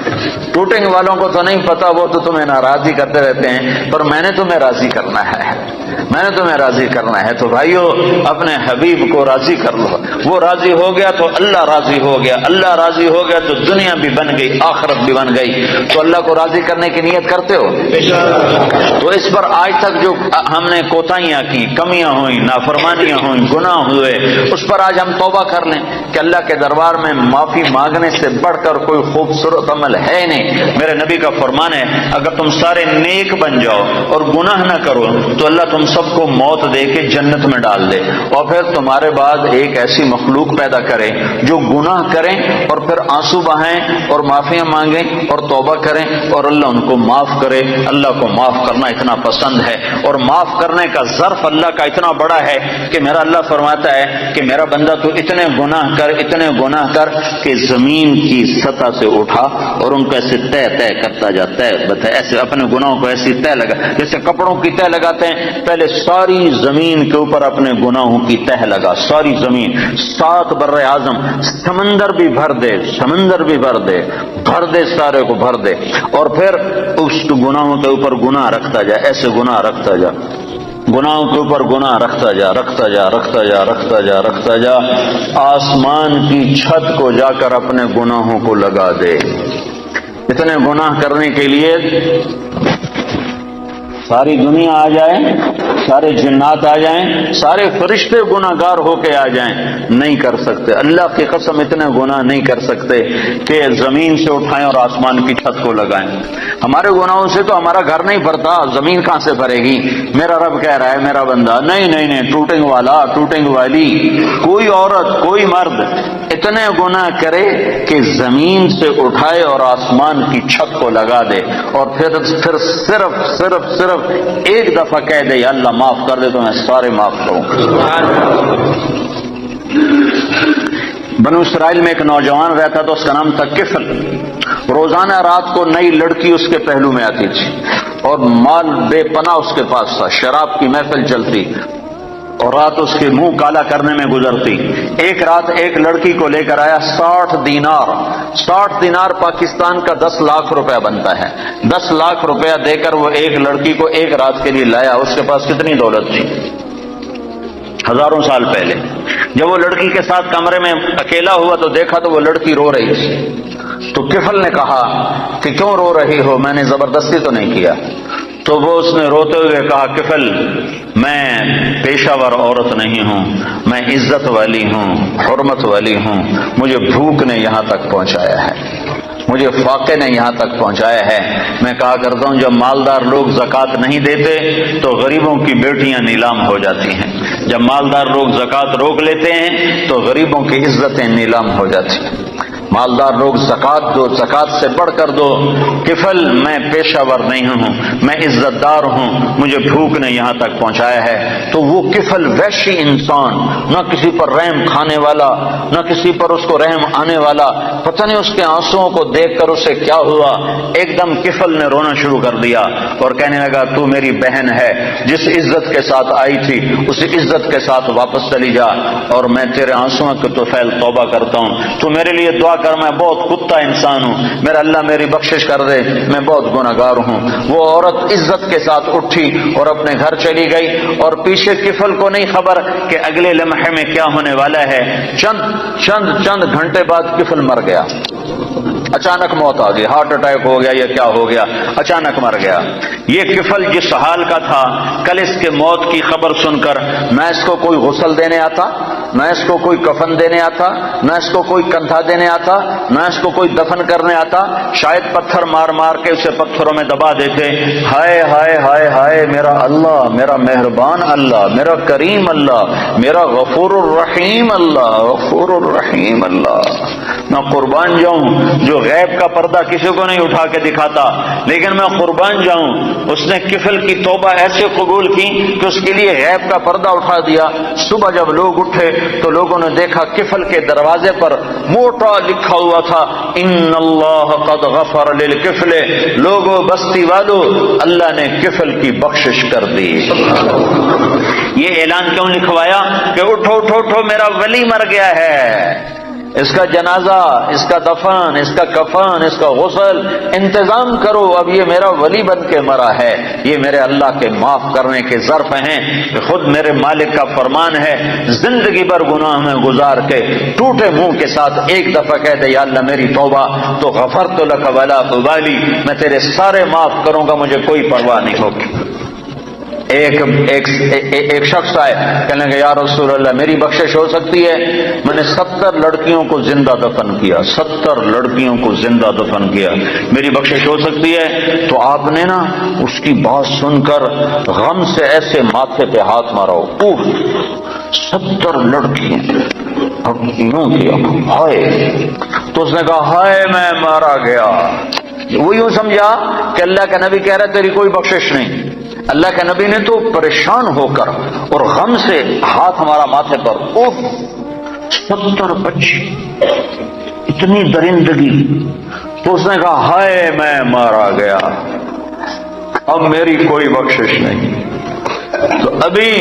ٹوٹنگ والوں کو تو نہیں پتا, وہ تو تمہیں ناراضی کرتے رہتے ہیں, پر میں نے تمہیں راضی کرنا ہے, میں نے تمہیں راضی کرنا ہے. تو بھائیو اپنے حبیب کو راضی کر لو، وہ راضی ہو گیا تو اللہ راضی ہو گیا، اللہ راضی ہو گیا تو دنیا بھی بن گئی، آخرت بھی بن گئی۔ تو اللہ کو راضی کرنے کی نیت کرتے ہو؟ تو اس پر آج تک جو ہم نے کوتاہیاں کی، کمیاں ہوئیں، نافرمانیاں ہوئیں، گناہ ہوئے، اس پر آج ہم توبہ کر لیں کہ اللہ کے دربار میں معافی مانگنے سے بڑھ کر کوئی خوبصورت عمل ہے نہیں۔ میرے نبی کا فرمان ہے اگر تم سارے نیک بن جاؤ اور گناہ نہ کرو تو اللہ تم سب کو موت دے کے جنت میں ڈال دے، اور پھر تمہارے بعد ایک ایسی مخلوق پیدا کرے جو گناہ کریں اور پھر آنسو بہائیں اور معافیاں مانگیں اور توبہ کریں اور اللہ ان کو معاف کرے۔ اللہ کو معاف کرنا اتنا پسند ہے، اور معاف کرنے کا ظرف اللہ کا اتنا بڑا ہے کہ میرا اللہ فرماتا ہے کہ میرا بندہ تو اتنے گناہ کر، اتنے گناہ کر کہ زمین کی سطح سے اٹھا اور ان کو ایسے طے کرتا جا، ایسے اپنے گناہوں کو ایسی طے لگا جیسے کپڑوں کی طے لگاتے ہیں، پہلے ساری زمین کے اوپر اپنے گناہوں کی تہ لگا، ساری زمین، 7 بر اعظم، سمندر بھی بھر دے، سمندر بھی بھر دے، بھر دے، سارے کو بھر دے، اور پھر اس گناہوں کے اوپر گناہ رکھتا جا، ایسے گناہ رکھتا جا، گناہوں کے اوپر گناہ رکھتا جا، رکھتا جا، رکھتا جا، رکھتا جا، رکھتا جا، آسمان کی چھت کو جا کر اپنے گناہوں کو لگا دے۔ اتنے گناہ کرنے کے لیے ساری دنیا آ جائے، سارے جنات آ جائیں، سارے فرشتے گناہگار ہو کے آ جائیں، نہیں کر سکتے۔ اللہ کی قسم اتنے گناہ نہیں کر سکتے کہ زمین سے اٹھائیں اور آسمان کی چھت کو لگائیں۔ ہمارے گناہوں سے تو ہمارا گھر نہیں بھرتا، زمین کہاں سے بھرے گی؟ میرا رب کہہ رہا ہے میرا بندہ نہیں نہیں نہیں، ٹوٹنگ والا، ٹوٹنگ والی، کوئی عورت، کوئی مرد اتنے گناہ کرے کہ زمین سے اٹھائے اور آسمان کی چھت کو لگا دے، اور پھر صرف ایک دفعہ کہہ دے یا اللہ معاف کر دے تو میں سارے معاف کروں۔ بنو اسرائیل میں ایک نوجوان رہتا تھا، اس کا نام تھا کفل۔ روزانہ رات کو نئی لڑکی اس کے پہلو میں آتی تھی اور مال بے پناہ اس کے پاس تھا، شراب کی محفل چلتی اور رات اس کے منہ کالا کرنے میں گزرتی۔ ایک رات ایک لڑکی کو لے کر آیا، 60 دینار پاکستان کا 10 لاکھ روپیہ بنتا ہے۔ 10 لاکھ روپیہ دے کر وہ ایک لڑکی کو ایک رات کے لیے لایا۔ اس کے پاس کتنی دولت تھی؟ ہزاروں سال پہلے۔ جب وہ لڑکی کے ساتھ کمرے میں اکیلا ہوا تو دیکھا تو وہ لڑکی رو رہی تھی۔ تو کفل نے کہا کہ کیوں رو رہی ہو؟ میں نے زبردستی تو نہیں کیا۔ تو وہ اس نے روتے ہوئے کہا کفل میں پیشہ ور عورت نہیں ہوں، میں عزت والی ہوں، حرمت والی ہوں، مجھے بھوک نے یہاں تک پہنچایا ہے، مجھے فاقے نے یہاں تک پہنچایا ہے۔ میں کہا کرتا ہوں جب مالدار لوگ زکوٰۃ نہیں دیتے تو غریبوں کی بیٹیاں نیلام ہو جاتی ہیں، جب مالدار لوگ زکوٰۃ روک لیتے ہیں تو غریبوں کی عزتیں نیلام ہو جاتی ہیں۔ مالدار لوگ زکوٰۃ دو، زکوٰۃ سے بڑھ کر دو۔ کفل میں پیشہ ور نہیں ہوں، میں عزت دار ہوں، مجھے بھوک نے یہاں تک پہنچایا ہے۔ تو وہ کفل وحشی انسان، نہ کسی پر رحم کھانے والا، نہ کسی پر اس کو رحم آنے والا، پتہ نہیں اس کے آنسوؤں کو دیکھ کر اسے کیا ہوا، ایک دم کفل نے رونا شروع کر دیا اور کہنے لگا تو میری بہن ہے، جس عزت کے ساتھ آئی تھی اس عزت کے ساتھ واپس چلی جا، اور میں تیرے آنسوؤں کے طفیل توبہ کرتا ہوں، تو میرے لیے دعا کر، میں بہت کتا انسان ہوں، میرا اللہ میری بخشش کر دے، میں بہت گناہگار ہوں۔ وہ عورت عزت کے ساتھ اٹھی اور اپنے گھر چلی گئی، اور پیچھے کفل کو نہیں خبر کہ اگلے لمحے میں کیا ہونے والا ہے۔ چند گھنٹے بعد کفل مر گیا، اچانک موت آ گئی، ہارٹ اٹیک ہو گیا یا کیا ہو گیا، اچانک مر گیا۔ یہ کفل جس حال کا تھا، کل اس کے موت کی خبر سن کر نہ اس کو کوئی غسل دینے آتا، نہ اس کو کوئی کفن دینے آتا، نہ اس کو کوئی کندھا دینے آتا، نہ اس کو کوئی دفن کرنے آتا، شاید پتھر مار مار کے اسے پتھروں میں دبا دیتے۔ ہائے ہائے ہائے ہائے، میرا اللہ، میرا مہربان اللہ، میرا کریم اللہ، میرا غفور الرحیم اللہ، غفور الرحیم اللہ۔ میں قربان جاؤں جو غیب کا پردہ کسی کو نہیں اٹھا کے دکھاتا، لیکن میں قربان جاؤں اس نے کفل کی توبہ ایسے قبول کی کہ اس کے لیے غیب کا پردہ اٹھا دیا۔ صبح جب لوگ اٹھے تو لوگوں نے دیکھا کفل کے دروازے پر موٹا لکھا ہوا تھا ان اللہ قد غفر للکفل، لوگوں بستی والو اللہ نے کفل کی بخشش کر دی۔ یہ اعلان کیوں لکھوایا کہ اٹھو اٹھو اٹھو میرا ولی مر گیا ہے، اس کا جنازہ، اس کا دفن، اس کا کفن، اس کا غسل انتظام کرو. اب یہ میرا ولی بن کے مرا ہے، یہ میرے اللہ کے معاف کرنے کے ظرف ہیں، خود میرے مالک کا فرمان ہے. زندگی بھر گناہ میں گزار کے ٹوٹے منہ کے ساتھ ایک دفعہ کہہ دے یا اللہ میری توبہ، تو غفرت لک ولا ابالی، میں تیرے سارے معاف کروں گا، مجھے کوئی پرواہ نہیں ہوگی. ایک شخص آئے، کہنے لگے یا رسول اللہ میری بخشش ہو سکتی ہے؟ میں نے 70 لڑکیوں کو زندہ دفن کیا، 70 لڑکیوں کو زندہ دفن کیا، میری بخشش ہو سکتی ہے؟ تو آپ نے نا اس کی بات سن کر غم سے ایسے ماتھے پہ ہاتھ مارا، 70 لڑکیاں. اب یوں کیا ہائے، تو اس نے کہا ہائے میں مارا گیا. وہ یوں سمجھا کہ اللہ کا نبی کہہ رہا ہے تیری کوئی بخشش نہیں. اللہ کے نبی نے تو پریشان ہو کر اور غم سے ہاتھ ہمارا ماتھے پر، 70 بچے، اتنی درندگی. تو اس نے کہا ہائے میں مارا گیا، اب میری کوئی بخشش نہیں. تو ابھی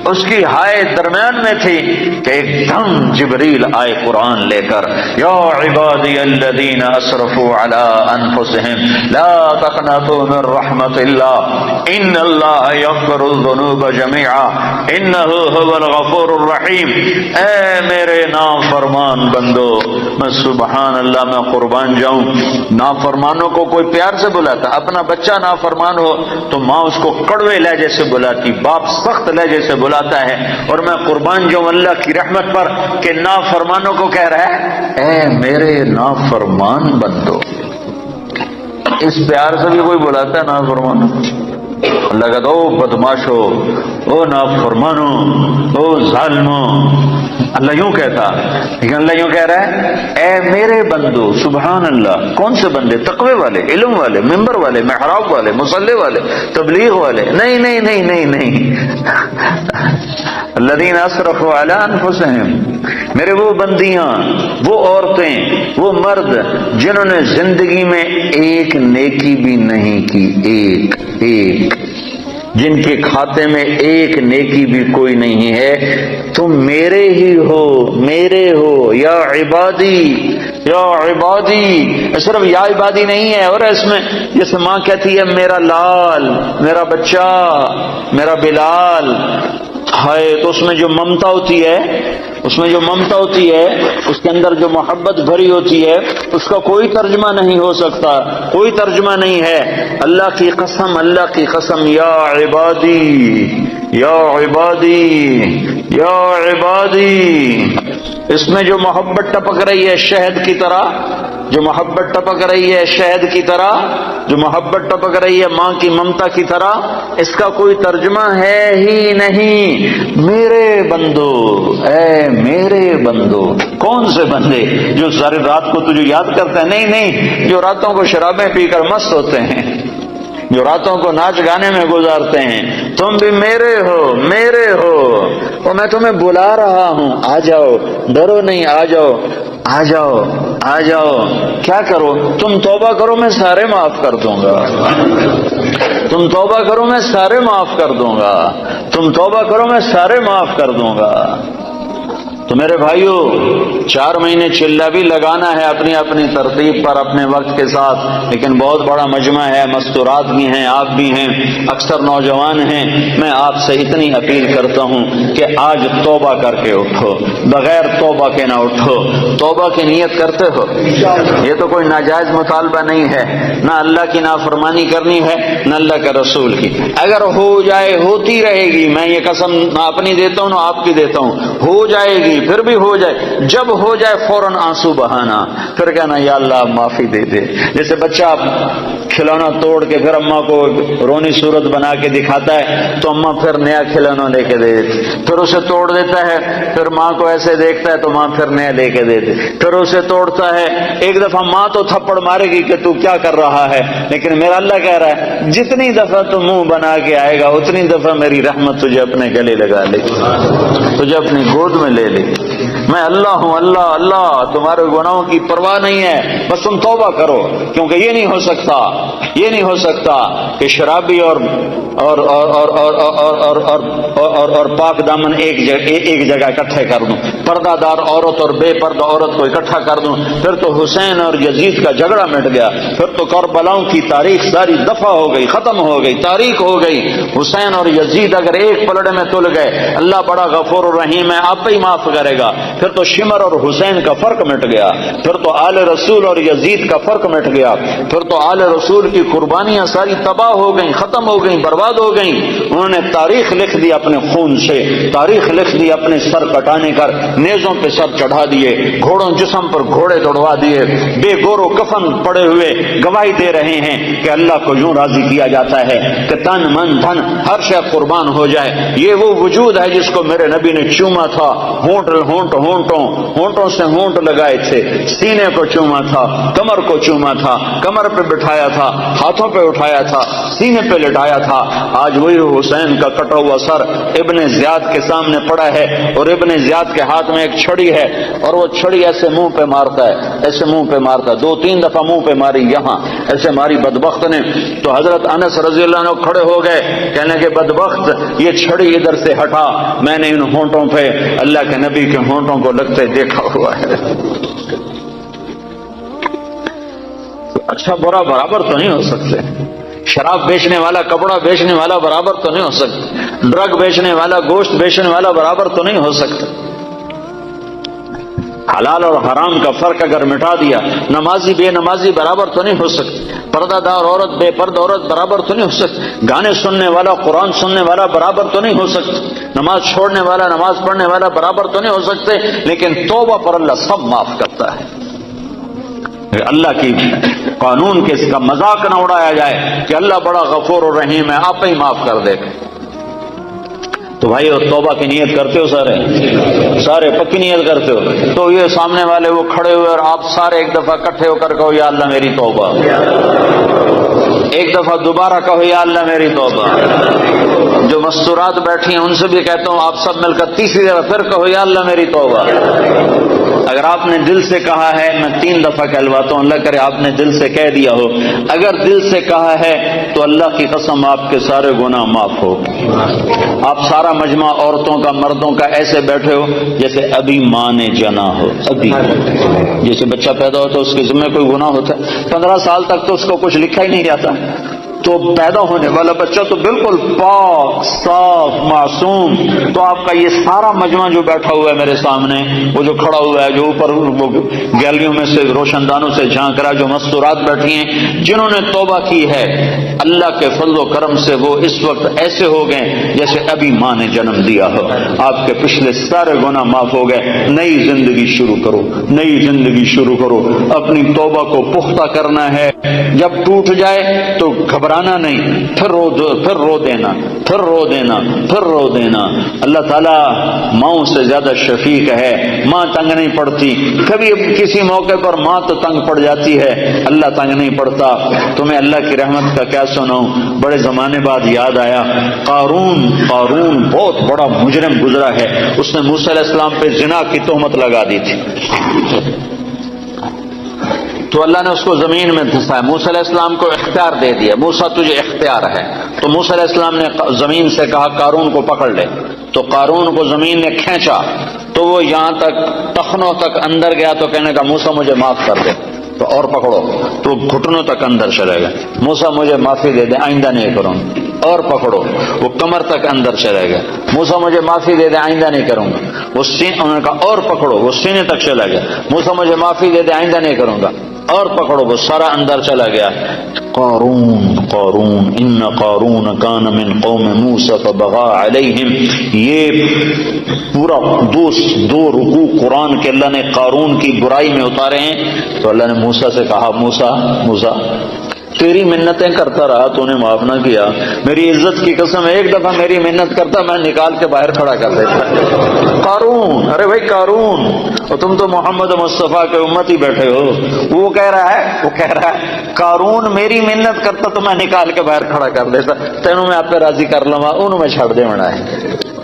اس کی ہائے درمیان میں تھی کہ ایک دم جبریل آئے قرآن لے کر، یا عبادی الذین اسرفوا علی انفسہم لا تقنطوا من رحمت اللہ ان اللہ یغفر الذنوب جميعا انہ هو الغفور الرحیم. اے میرے نافرمان بندو، میں سبحان اللہ میں قربان جاؤں، نافرمانوں کو کوئی پیار سے بلاتا؟ اپنا بچہ نافرمان ہو تو ماں اس کو کڑوے لہجے سے بلاتی، باپ سخت لہجے سے بلاتا ہے، اور میں قربان جاؤں اللہ کی رحمت پر کہ نافرمانوں کو کہہ رہا ہے اے میرے نافرمان بندو. اس پیار سے بھی کوئی بلاتا ہے نافرمانوں؟ اللہ کہتا او بدماشو، او نافرمانو، او ظالمو. اللہ یوں کہتا، لیکن اللہ یوں کہہ رہا ہے اے میرے بندو. سبحان اللہ. کون سے بندے؟ تقوی والے، علم والے، ممبر والے، محراب والے، مصلی والے، تبلیغ والے؟ نہیں نہیں نہیں نہیں نہیں. الذین اسرفوا علی انفسہم، میرے وہ بندیاں، وہ عورتیں، وہ مرد جنہوں نے زندگی میں ایک نیکی بھی نہیں کی، ایک جن کے کھاتے میں ایک نیکی بھی کوئی نہیں ہے. تم میرے ہی ہو، میرے ہو. یا عبادی، یا عبادی، صرف یا عبادی نہیں ہے، اور اس میں جیسے ماں کہتی ہے میرا لال، میرا بچہ، میرا بلال، ہائے، تو اس میں جو ممتا ہوتی ہے، اس میں جو ممتا ہوتی ہے، اس کے اندر جو محبت بھری ہوتی ہے، اس کا کوئی ترجمہ نہیں ہو سکتا، کوئی ترجمہ نہیں ہے. اللہ کی قسم، اللہ کی قسم، یا عبادی، یا عبادی، یا عبادی. اس میں جو محبت ٹپک رہی ہے شہد کی طرح، جو محبت ٹپک رہی ہے شہد کی طرح، جو محبت ٹپک رہی ہے ماں کی ممتا کی طرح، اس کا کوئی ترجمہ ہے ہی نہیں. میرے بندو، اے میرے بندو. کون سے بندے؟ جو ساری رات کو تجھے یاد کرتے ہیں؟ نہیں نہیں، جو راتوں کو شرابیں پی کر مست ہوتے ہیں، جو راتوں کو ناچ گانے میں گزارتے ہیں. تم بھی میرے ہو، میرے ہو، اور میں تمہیں بلا رہا ہوں، آ جاؤ، ڈرو نہیں، آ جاؤ، آ جاؤ، آ جاؤ. کیا کرو؟ تم توبہ کرو میں سارے معاف کر دوں گا. تم توبہ کرو میں سارے معاف کر دوں گا. تم توبہ کرو میں سارے معاف کر دوں گا. تو میرے بھائیو، 4 مہینے چلہ بھی لگانا ہے اپنی اپنی ترتیب پر، اپنے وقت کے ساتھ، لیکن بہت بڑا مجمع ہے، مستورات بھی ہیں، آپ بھی ہیں، اکثر نوجوان ہیں. میں آپ سے اتنی اپیل کرتا ہوں کہ آج توبہ کر کے اٹھو، بغیر توبہ کے نہ اٹھو. توبہ کی نیت کرتے ہو؟ یہ تو کوئی ناجائز مطالبہ نہیں ہے، نہ اللہ کی نافرمانی کرنی ہے نہ اللہ کے رسول کی. اگر ہو جائے، ہوتی رہے گی، میں یہ قسم نہ اپنی دیتا ہوں نہ آپ کی دیتا ہوں، ہو جائے گی، پھر بھی ہو جائے. جب ہو جائے فوراً آنسو بہانا، پھر کہنا یا اللہ معافی دے دے. جیسے بچہ کھلونا توڑ کے پھر اماں کو رونی صورت بنا کے دکھاتا ہے تو اماں پھر نیا کھلونا لے کے دے دیتی، پھر اسے توڑ دیتا ہے، پھر ماں کو ایسے دیکھتا ہے تو ماں پھر نیا لے کے دے دے، پھر اسے توڑتا ہے. ایک دفعہ ماں تو تھپڑ مارے گی کہ تو کیا کر رہا ہے، لیکن میرا اللہ کہہ رہا ہے جتنی دفعہ تو منہ بنا کے آئے گا اتنی دفعہ میری رحمت تجھے اپنے گلے لگا لے گی، تجھے اپنی گود میں لے لے گی. میں اللہ ہوں، اللہ اللہ، تمہارے گناہوں کی پرواہ نہیں ہے، بس تم توبہ کرو، کیونکہ یہ نہیں ہو سکتا، یہ نہیں ہو سکتا کہ شرابی اور پاک دامن ایک جگہ اکٹھے کر دوں، پردہ دار عورت اور بے پردہ عورت کو اکٹھا کر دوں، پھر تو حسین اور یزید کا جھگڑا مٹ گیا، پھر تو کربلاؤں کی تاریخ ساری دفع ہو گئی، ختم ہو گئی، تاریخ ہو گئی۔ حسین اور یزید اگر ایک پلڑے میں تل گئے، اللہ بڑا غفور الرحیم ہے، آپ ہی معاف کرے گا، پھر تو شمر اور حسین کا فرق مٹ گیا، پھر تو آل رسول اور یزید کا فرق مٹ گیا، پھر تو آل رسول کی قربانیاں ساری تباہ ہو گئیں، ختم ہو گئیں، برباد ہو گئیں۔ انہوں نے تاریخ لکھ دی اپنے خون سے، تاریخ لکھ دی اپنے سر کٹانے کر، نیزوں پہ سر چڑھا دیے، گھوڑوں جسم پر گھوڑے دوڑوا دیے، بے گور و کفن پڑے ہوئے گواہی دے رہے ہیں کہ اللہ کو یوں راضی کیا جاتا ہے کہ تن من دھن ہر شے قربان ہو جائے۔ یہ وہ وجود ہے جس کو میرے نبی نے چوما تھا، ہونٹوں سے ہونٹ لگائے تھے، سینے کو چوما تھا، کمر کو چوما تھا، کمر پہ بٹھایا تھا، ہاتھوں پہ اٹھایا تھا، سینے پہ لٹایا تھا۔ آج وہی حسین کا کٹا ہوا سر ابن زیاد کے سامنے پڑا ہے، اور ابن زیاد کے ہاتھ میں ایک چھڑی ہے، اور وہ چھڑی ایسے منہ پہ مارتا ہے، ایسے منہ پہ مارتا ہے، 2-3 دفعہ منہ پہ ماری، یہاں ایسے ماری بدبخت نے۔ تو حضرت انس رضی اللہ عنہ کھڑے ہو گئے، کہنے کہ بدبخت یہ چھڑی ادھر سے ہٹا، میں نے ان ہونٹوں پہ اللہ کے نبی کے ہونٹوں کو لگتے دیکھا ہوا ہے۔ اچھا برا برابر تو نہیں ہو سکتے، شراب بیچنے والا، کپڑا بیچنے والا برابر تو نہیں ہو سکتا، ڈرگ بیچنے والا، گوشت بیچنے والا برابر تو نہیں ہو سکتا۔ حلال اور حرام کا فرق اگر مٹا دیا، نمازی بے نمازی برابر تو نہیں ہو سکتے، پردہ دار عورت بے پردہ عورت برابر تو نہیں ہو سکتے، گانے سننے والا قرآن سننے والا برابر تو نہیں ہو سکتے، نماز چھوڑنے والا نماز پڑھنے والا برابر تو نہیں ہو سکتے، لیکن توبہ پر اللہ سب معاف کرتا ہے۔ اللہ کی قانون کے اس کا مذاق نہ اڑایا جائے کہ اللہ بڑا غفور اور رحیم ہے، آپ ہی معاف کر دے گا۔ تو بھائی اور توبہ کی نیت کرتے ہو، سارے پکی نیت کرتے ہو، تو یہ سامنے والے وہ کھڑے ہوئے اور آپ سارے ایک دفعہ اکٹھے ہو کر کہو یا اللہ میری توبہ، ایک دفعہ دوبارہ کہو یا اللہ میری توبہ۔ جو مستورات بیٹھی ہیں ان سے بھی کہتا ہوں آپ سب مل کر تیسری دفعہ پھر کہو یا اللہ میری توبہ۔ اگر آپ نے دل سے کہا ہے، میں 3 دفعہ کہلواتا ہوں، اللہ کرے آپ نے دل سے کہہ دیا ہو، اگر دل سے کہا ہے تو اللہ کی قسم آپ کے سارے گناہ معاف ہو۔ آپ سارا مجمع عورتوں کا مردوں کا ایسے بیٹھے ہو جیسے ابھی ماں نے جنا ہو، ابھی جیسے بچہ پیدا ہوتا ہے اس کے ذمہ کوئی گناہ ہوتا ہے، 15 سال تک تو اس کو کچھ لکھا ہی نہیں جاتا، تو پیدا ہونے والا بچہ تو بالکل پاک صاف معصوم، تو آپ کا یہ سارا مجمع جو بیٹھا ہوا ہے میرے سامنے، وہ جو کھڑا ہوا ہے، جو اوپر گیلریوں میں سے روشن دانوں سے جھانک رہا، جو مستورات بیٹھی ہیں، جنہوں نے توبہ کی ہے، اللہ کے فضل و کرم سے وہ اس وقت ایسے ہو گئے جیسے ابھی ماں نے جنم دیا ہو، آپ کے پچھلے سارے گناہ معاف ہو گئے۔ نئی زندگی شروع کرو، نئی زندگی شروع کرو، اپنی توبہ کو پختہ کرنا ہے، جب ٹوٹ جائے تو گھبرانا نہیں، پھر رو دینا، پھر رو دینا، پھر رو دینا۔ اللہ تعالیٰ ماؤں سے زیادہ شفیق ہے، ماں تنگ نہیں پڑتی، کبھی کسی موقع پر ماں تو تنگ پڑ جاتی ہے، اللہ تنگ نہیں پڑتا۔ تمہیں اللہ کی رحمت کا کیا سناؤں، بڑے زمانے بعد یاد آیا، قارون بہت بڑا مجرم گزرا ہے، اس نے موسیٰ علیہ السلام پہ زنا کی تہمت لگا دی تھی، تو اللہ نے اس کو زمین میں دھسایا، موسیٰ علیہ السلام کو اختیار دے دیا، موسیٰ تجھے اختیار ہے، تو موسیٰ علیہ السلام نے زمین سے کہا قارون کو پکڑ لے، تو قارون کو زمین نے کھینچا، تو وہ یہاں تک ٹخنوں تک اندر گیا، تو کہنے کا موسیٰ مجھے معاف کر دے، تو اور پکڑو، تو گھٹنوں تک اندر چلے گا، موسیٰ مجھے معافی دے دے، آئندہ نہیں کروں، اور پکڑو، وہ کمر تک اندر چلے گا، موسیٰ مجھے معافی دے دے، آئندہ نہیں کروں گا، انہوں نے کہا اور پکڑو، وہ سینے تک چلا گیا، موسیٰ مجھے معافی دے دے، آئندہ نہیں کروں گا، اور پکڑو، وہ سارا اندر چلا گیا۔ قارون ان قارون کان من قوم موسیٰ فبغى علیہم، یہ پورا دو رکوع قرآن کے اللہ نے قارون کی برائی میں اتارے ہیں، تو اللہ نے موسیٰ سے کہا موسیٰ تیری منتیں کرتا رہا، تو نے معاف نہ کیا، میری عزت کی قسم ایک دفعہ میری منت کرتا میں نکال کے باہر کھڑا کر دیتا۔ قارون، ارے بھائی قارون، اور تم تو محمد مصطفیٰ کے امت ہی بیٹھے ہو، وہ کہہ رہا ہے قارون میری منت کرتا تو میں نکال کے باہر کھڑا کر دیتا، تینوں میں آپ پہ راضی کر لوں، انہوں میں چھڑ دے بنا ہے،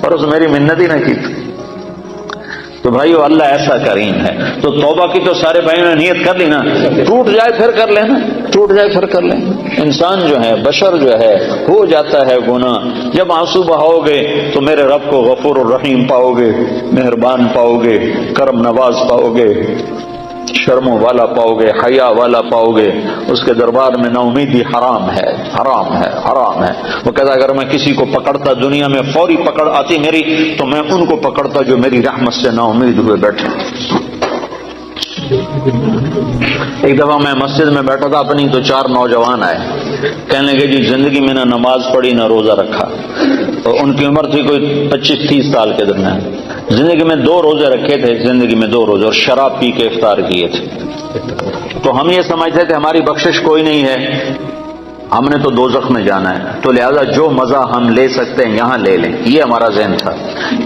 اور اس میری منت ہی نہ کی۔ تو بھائیو اللہ ایسا کریم ہے. تو توبہ کی تو سارے بھائیوں نے نیت کر لی نا, ٹوٹ جائے پھر کر لینا, ٹوٹ جائے پھر کر لیں. انسان جو ہے, بشر جو ہے, ہو جاتا ہے گناہ. جب آنسو بہاؤ گے تو میرے رب کو غفور الرحیم پاؤ گے, مہربان پاؤ گے, کرم نواز پاؤ گے, شرم والا پاؤ گے, حیا والا پاؤ گے. اس کے دربار میں نا امیدی حرام ہے, حرام ہے, حرام ہے. وہ کہتا اگر میں کسی کو پکڑتا, دنیا میں فوری پکڑ آتی میری, تو میں ان کو پکڑتا جو میری رحمت سے نا امید ہوئے بیٹھے. ایک دفعہ میں مسجد میں بیٹھا تھا اپنی, تو 4 نوجوان آئے, کہنے لگے جی زندگی میں نہ نماز پڑھی نہ روزہ رکھا. تو ان کی عمر تھی کوئی 25-30 سال کے درمیان. زندگی میں 2 روزے رکھے تھے, زندگی میں 2 روزے, اور شراب پی کے افطار کیے تھے. تو ہم یہ سمجھتے تھے ہماری بخشش کوئی نہیں ہے, ہم نے تو دوزخ میں جانا ہے, تو لہذا جو مزہ ہم لے سکتے ہیں یہاں لے لیں, یہ ہمارا ذہن تھا.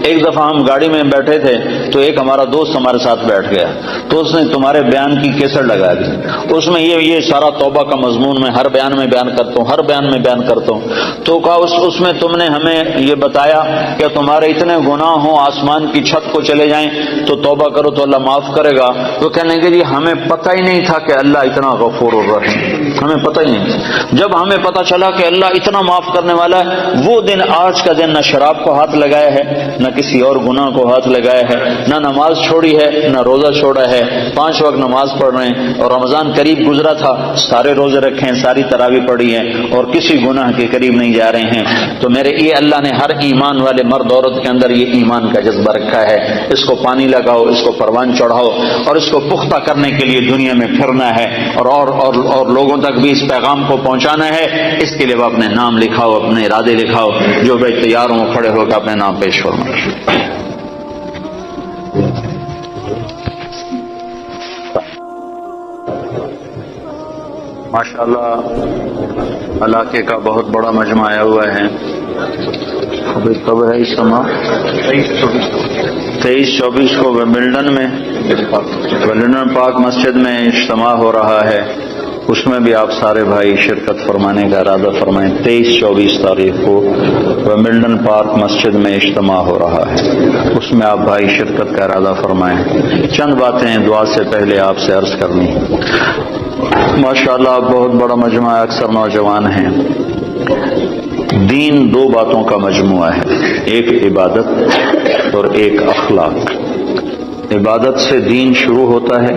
ایک دفعہ ہم گاڑی میں بیٹھے تھے, تو ایک ہمارا دوست ہمارے ساتھ بیٹھ گیا, تو اس نے تمہارے بیان کی کیسٹ لگا دی. اس میں یہ سارا توبہ کا مضمون میں ہر بیان میں بیان کرتا ہوں, ہر بیان میں بیان کرتا ہوں. تو کہا اس میں تم نے ہمیں یہ بتایا کہ تمہارے اتنے گناہ ہوں آسمان کی چھت کو چلے جائیں تو توبہ کرو تو اللہ معاف کرے گا. تو کہنے کہ جی ہمیں پتہ ہی نہیں تھا کہ اللہ اتنا غفور الرحیم, ہمیں پتہ ہی نہیں. جب ہمیں پتہ چلا کہ اللہ اتنا معاف کرنے والا ہے, وہ دن آج کا دن نہ شراب کو ہاتھ لگایا ہے, نہ کسی اور گناہ کو ہاتھ لگایا ہے, نہ نماز چھوڑی ہے, نہ روزہ چھوڑا ہے. 5 وقت نماز پڑھ رہے ہیں, اور رمضان قریب گزرا تھا, سارے روزے رکھے ہیں, ساری تراویح پڑھی ہے, اور کسی گناہ کے قریب نہیں جا رہے ہیں. تو میرے یہ اللہ نے ہر ایمان والے مرد عورت کے اندر یہ ایمان کا جذبہ رکھا ہے. اس کو پانی لگاؤ, اس کو پروان چڑھاؤ, اور اس کو پختہ کرنے کے لیے دنیا میں پھرنا ہے, اور لوگوں تک بھی اس پیغام کو پہنچانا ہے. اس کے لیے وہ اپنے نام لکھاؤ, اپنے ارادے لکھاؤ. جو بھائی تیار ہوں کھڑے ہو کے اپنے نام پیش فرمائیں. ماشاءاللہ علاقے کا بہت بڑا مجمع آیا ہوا ہے. ابھی کب ہے اجتماع؟ 23-24 کو ویمبلڈن میں, ویمبلڈن پاک مسجد میں اجتماع ہو رہا ہے. اس میں بھی آپ سارے بھائی شرکت فرمانے کا ارادہ فرمائیں. 23-24 تاریخ کو ویمبلڈن پارک مسجد میں اجتماع ہو رہا ہے, اس میں آپ بھائی شرکت کا ارادہ فرمائیں. چند باتیں دعا سے پہلے آپ سے عرض کرنی. ماشاءاللہ بہت بڑا مجموعہ, اکثر نوجوان ہیں. دین 2 باتوں کا مجموعہ ہے, ایک عبادت اور ایک اخلاق. عبادت سے دین شروع ہوتا ہے,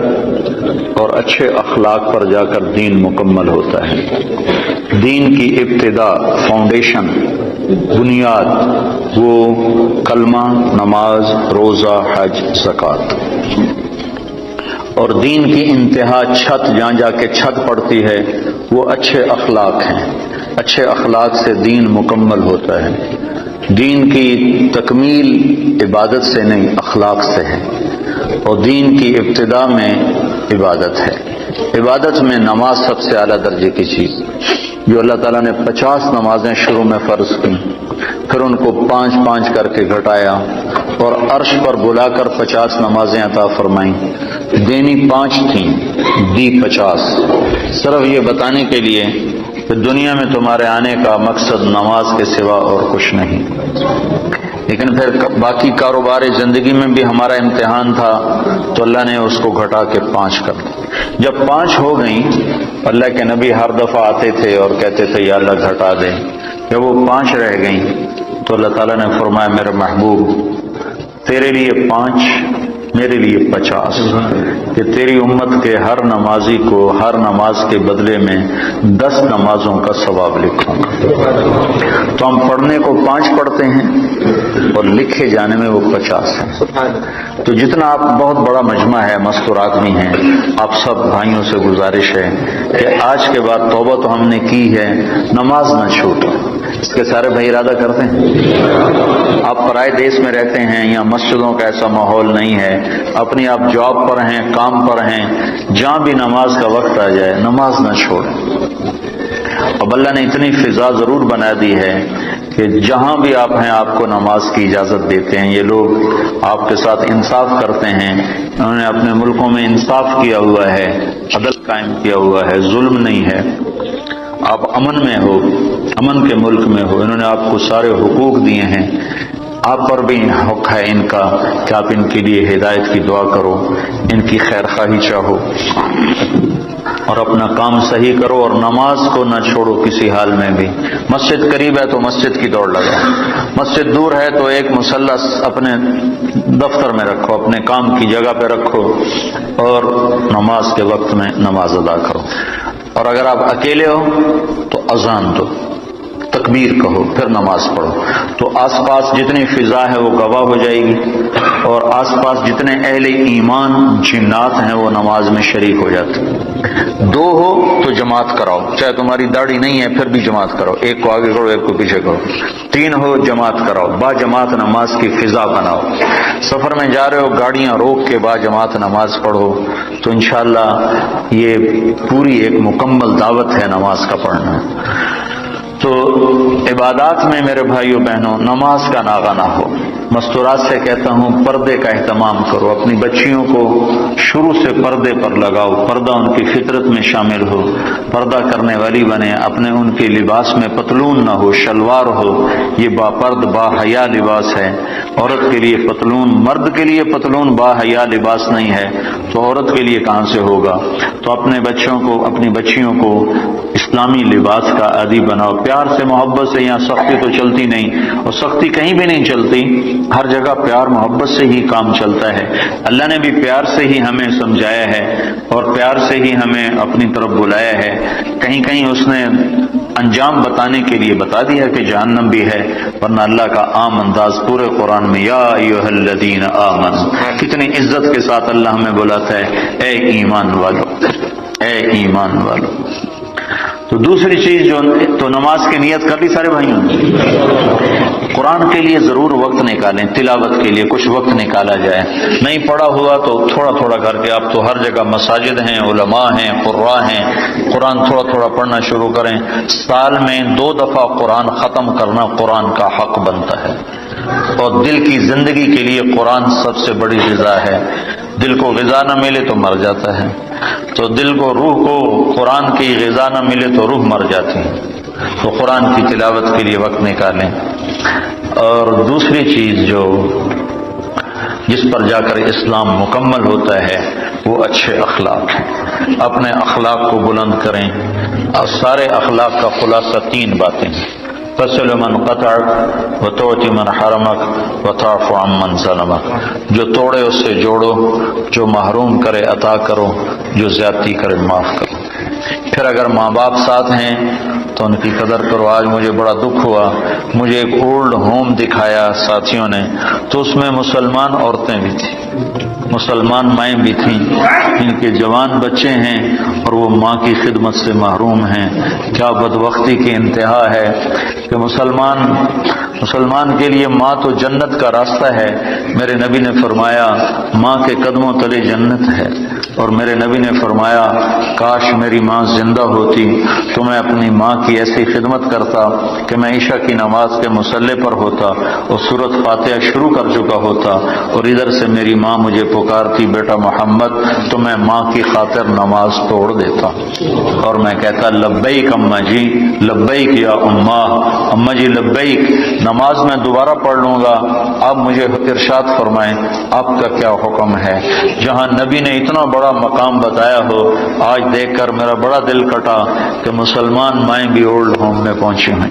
اور اچھے اخلاق پر جا کر دین مکمل ہوتا ہے. دین کی ابتدا, فاؤنڈیشن, بنیاد, وہ کلمہ, نماز, روزہ, حج, زکوٰۃ. اور دین کی انتہا, چھت, جہاں جا کے چھت پڑتی ہے, وہ اچھے اخلاق ہیں. اچھے اخلاق سے دین مکمل ہوتا ہے. دین کی تکمیل عبادت سے نہیں, اخلاق سے ہے. اور دین کی ابتدا میں عبادت ہے. عبادت میں نماز سب سے اعلیٰ درجے کی چیز, جو اللہ تعالیٰ نے 50 نمازیں شروع میں فرض کی, پھر ان کو 5-5 کر کے گھٹایا, اور عرش پر بلا کر 50 نمازیں عطا فرمائیں. دینی 5 تھیں, دی 50, صرف یہ بتانے کے لیے کہ دنیا میں تمہارے آنے کا مقصد نماز کے سوا اور کچھ نہیں. لیکن پھر باقی کاروبار زندگی میں بھی ہمارا امتحان تھا, تو اللہ نے اس کو گھٹا کے 5 کر دیا. جب 5 ہو گئیں, اللہ کے نبی ہر دفعہ آتے تھے اور کہتے تھے یا اللہ گھٹا دے. جب وہ 5 رہ گئیں تو اللہ تعالیٰ نے فرمایا میرے محبوب, تیرے لیے 5, میرے لیے 50, کہ تیری امت کے ہر نمازی کو ہر نماز کے بدلے میں 10 نمازوں کا ثواب لکھوں گا. تو ہم پڑھنے کو 5 پڑھتے ہیں اور لکھے جانے میں وہ 50 ہیں. تو جتنا آپ, بہت بڑا مجمع ہے, مستور آدمی ہیں, آپ سب بھائیوں سے گزارش ہے کہ آج کے بعد توبہ تو ہم نے کی ہے, نماز نہ چھوٹے. اس کے سارے بھائی ارادہ کرتے ہیں. آپ پرائے دیش میں رہتے ہیں, یا مسجدوں کا ایسا ماحول نہیں ہے, اپنی آپ جاب پر ہیں, کام پر ہیں, جہاں بھی نماز کا وقت آ جائے نماز نہ چھوڑیں. اب اللہ نے اتنی فضا ضرور بنا دی ہے کہ جہاں بھی آپ ہیں آپ کو نماز کی اجازت دیتے ہیں. یہ لوگ آپ کے ساتھ انصاف کرتے ہیں, انہوں نے اپنے ملکوں میں انصاف کیا ہوا ہے, عدل قائم کیا ہوا ہے, ظلم نہیں ہے. آپ امن میں ہو, امن کے ملک میں ہو, انہوں نے آپ کو سارے حقوق دیے ہیں. آپ پر بھی حق ہے ان کا کہ آپ ان کے لیے ہدایت کی دعا کرو، ان کی خیر خواہی چاہو، اور اپنا کام صحیح کرو، اور نماز کو نہ چھوڑو کسی حال میں بھی۔ مسجد قریب ہے تو مسجد کی دوڑ لگاؤ، مسجد دور ہے تو ایک مصلی اپنے دفتر میں رکھو، اپنے کام کی جگہ پہ رکھو، اور نماز کے وقت میں نماز ادا کرو۔ اور اگر آپ اکیلے ہو تو اذان دو، تکبیر کہو، پھر نماز پڑھو، تو آس پاس جتنی فضا ہے وہ گواہ ہو جائے گی، اور آس پاس جتنے اہل ایمان جنات ہیں وہ نماز میں شریک ہو جاتے ہیں۔ دو ہو تو جماعت کراؤ، چاہے تمہاری داڑھی نہیں ہے پھر بھی جماعت کرو، ایک کو آگے کرو ایک کو پیچھے کرو۔ تین ہو جماعت کراؤ، با جماعت نماز کی فضا بناؤ۔ سفر میں جا رہے ہو گاڑیاں روک کے با جماعت نماز پڑھو، تو انشاءاللہ یہ پوری ایک مکمل دعوت ہے نماز کا پڑھنا۔ تو عبادات میں میرے بھائیوں بہنوں نماز کا ناغہ نہ ہو۔ مستورات سے کہتا ہوں پردے کا اہتمام کرو، اپنی بچیوں کو شروع سے پردے پر لگاؤ، پردہ ان کی فطرت میں شامل ہو، پردہ کرنے والی بنے، اپنے ان کے لباس میں پتلون نہ ہو، شلوار ہو، یہ با پرد با حیا لباس ہے۔ عورت کے لیے پتلون، مرد کے لیے پتلون با حیا لباس نہیں ہے تو عورت کے لیے کہاں سے ہوگا؟ تو اپنے بچوں کو، اپنی بچیوں کو اسلامی لباس کا عادی بناؤ، پیار سے محبت سے۔ یہاں سختی تو چلتی نہیں، اور سختی کہیں بھی نہیں چلتی، ہر جگہ پیار محبت سے ہی کام چلتا ہے۔ اللہ نے بھی پیار سے ہی ہمیں سمجھایا ہے اور پیار سے ہی ہمیں اپنی طرف بلایا ہے۔ کہیں کہیں اس نے انجام بتانے کے لیے بتا دیا کہ جہنم بھی ہے، ورنہ اللہ کا عام انداز پورے قرآن میں یا ایھا الذین آمنوا، کتنی عزت کے ساتھ اللہ ہمیں بلاتا ہے، اے ایمان والو، اے ایمان والو۔ تو دوسری چیز جو تو نماز کی نیت کر لی سارے بھائیوں، قرآن کے لیے ضرور وقت نکالیں، تلاوت کے لیے کچھ وقت نکالا جائے۔ نہیں پڑھا ہوا تو تھوڑا تھوڑا کر کے، اب تو ہر جگہ مساجد ہیں، علماء ہیں، قراء ہیں، قرآن تھوڑا تھوڑا پڑھنا شروع کریں۔ سال میں 2 دفعہ قرآن ختم کرنا قرآن کا حق بنتا ہے، اور دل کی زندگی کے لیے قرآن سب سے بڑی غذا ہے۔ دل کو غذا نہ ملے تو مر جاتا ہے، تو دل کو، روح کو قرآن کی غذا نہ ملے تو روح مر جاتی ہے۔ تو قرآن کی تلاوت کے لیے وقت نکالیں۔ اور دوسری چیز جو جس پر جا کر اسلام مکمل ہوتا ہے وہ اچھے اخلاق ہیں۔ اپنے اخلاق کو بلند کریں، اور سارے اخلاق کا خلاصہ 3 باتیں: تصل من قطعک وتعطی من حرمک وتعفو عن من ظلمک، جو توڑے اس سے جوڑو، جو محروم کرے عطا کرو، جو زیادتی کرے معاف کرو۔ پھر اگر ماں باپ ساتھ ہیں تو ان کی قدر کرو۔ آج مجھے بڑا دکھ ہوا، مجھے ایک اولڈ ہوم دکھایا ساتھیوں نے، تو اس میں مسلمان عورتیں بھی تھیں، مسلمان مائیں بھی تھیں، جن کے جوان بچے ہیں اور وہ ماں کی خدمت سے محروم ہیں۔ کیا بدبختی کی انتہا ہے کہ مسلمان کے لیے ماں تو جنت کا راستہ ہے۔ میرے نبی نے فرمایا ماں کے قدموں تلے جنت ہے، اور میرے نبی نے فرمایا کاش میری ماں زندہ ہوتی تو میں اپنی ماں کی ایسی خدمت کرتا کہ میں عشاء کی نماز کے مصلی پر ہوتا اور سورۃ فاتحہ شروع کر چکا ہوتا، اور ادھر سے میری ماں مجھے پکارتی بیٹا محمد، تو میں ماں کی خاطر نماز توڑ دیتا اور میں کہتا لبیک اماں جی، لبیک یا اماں جی لبیک، نماز میں دوبارہ پڑھ لوں گا، آپ مجھے ارشاد فرمائیں آپ کا کیا حکم ہے۔ جہاں نبی نے اتنا بڑا مقام بتایا ہو، آج دیکھ کر میرا بڑا دل کٹا کہ مسلمان مائیں بھی اولڈ ہوم میں پہنچی ہیں۔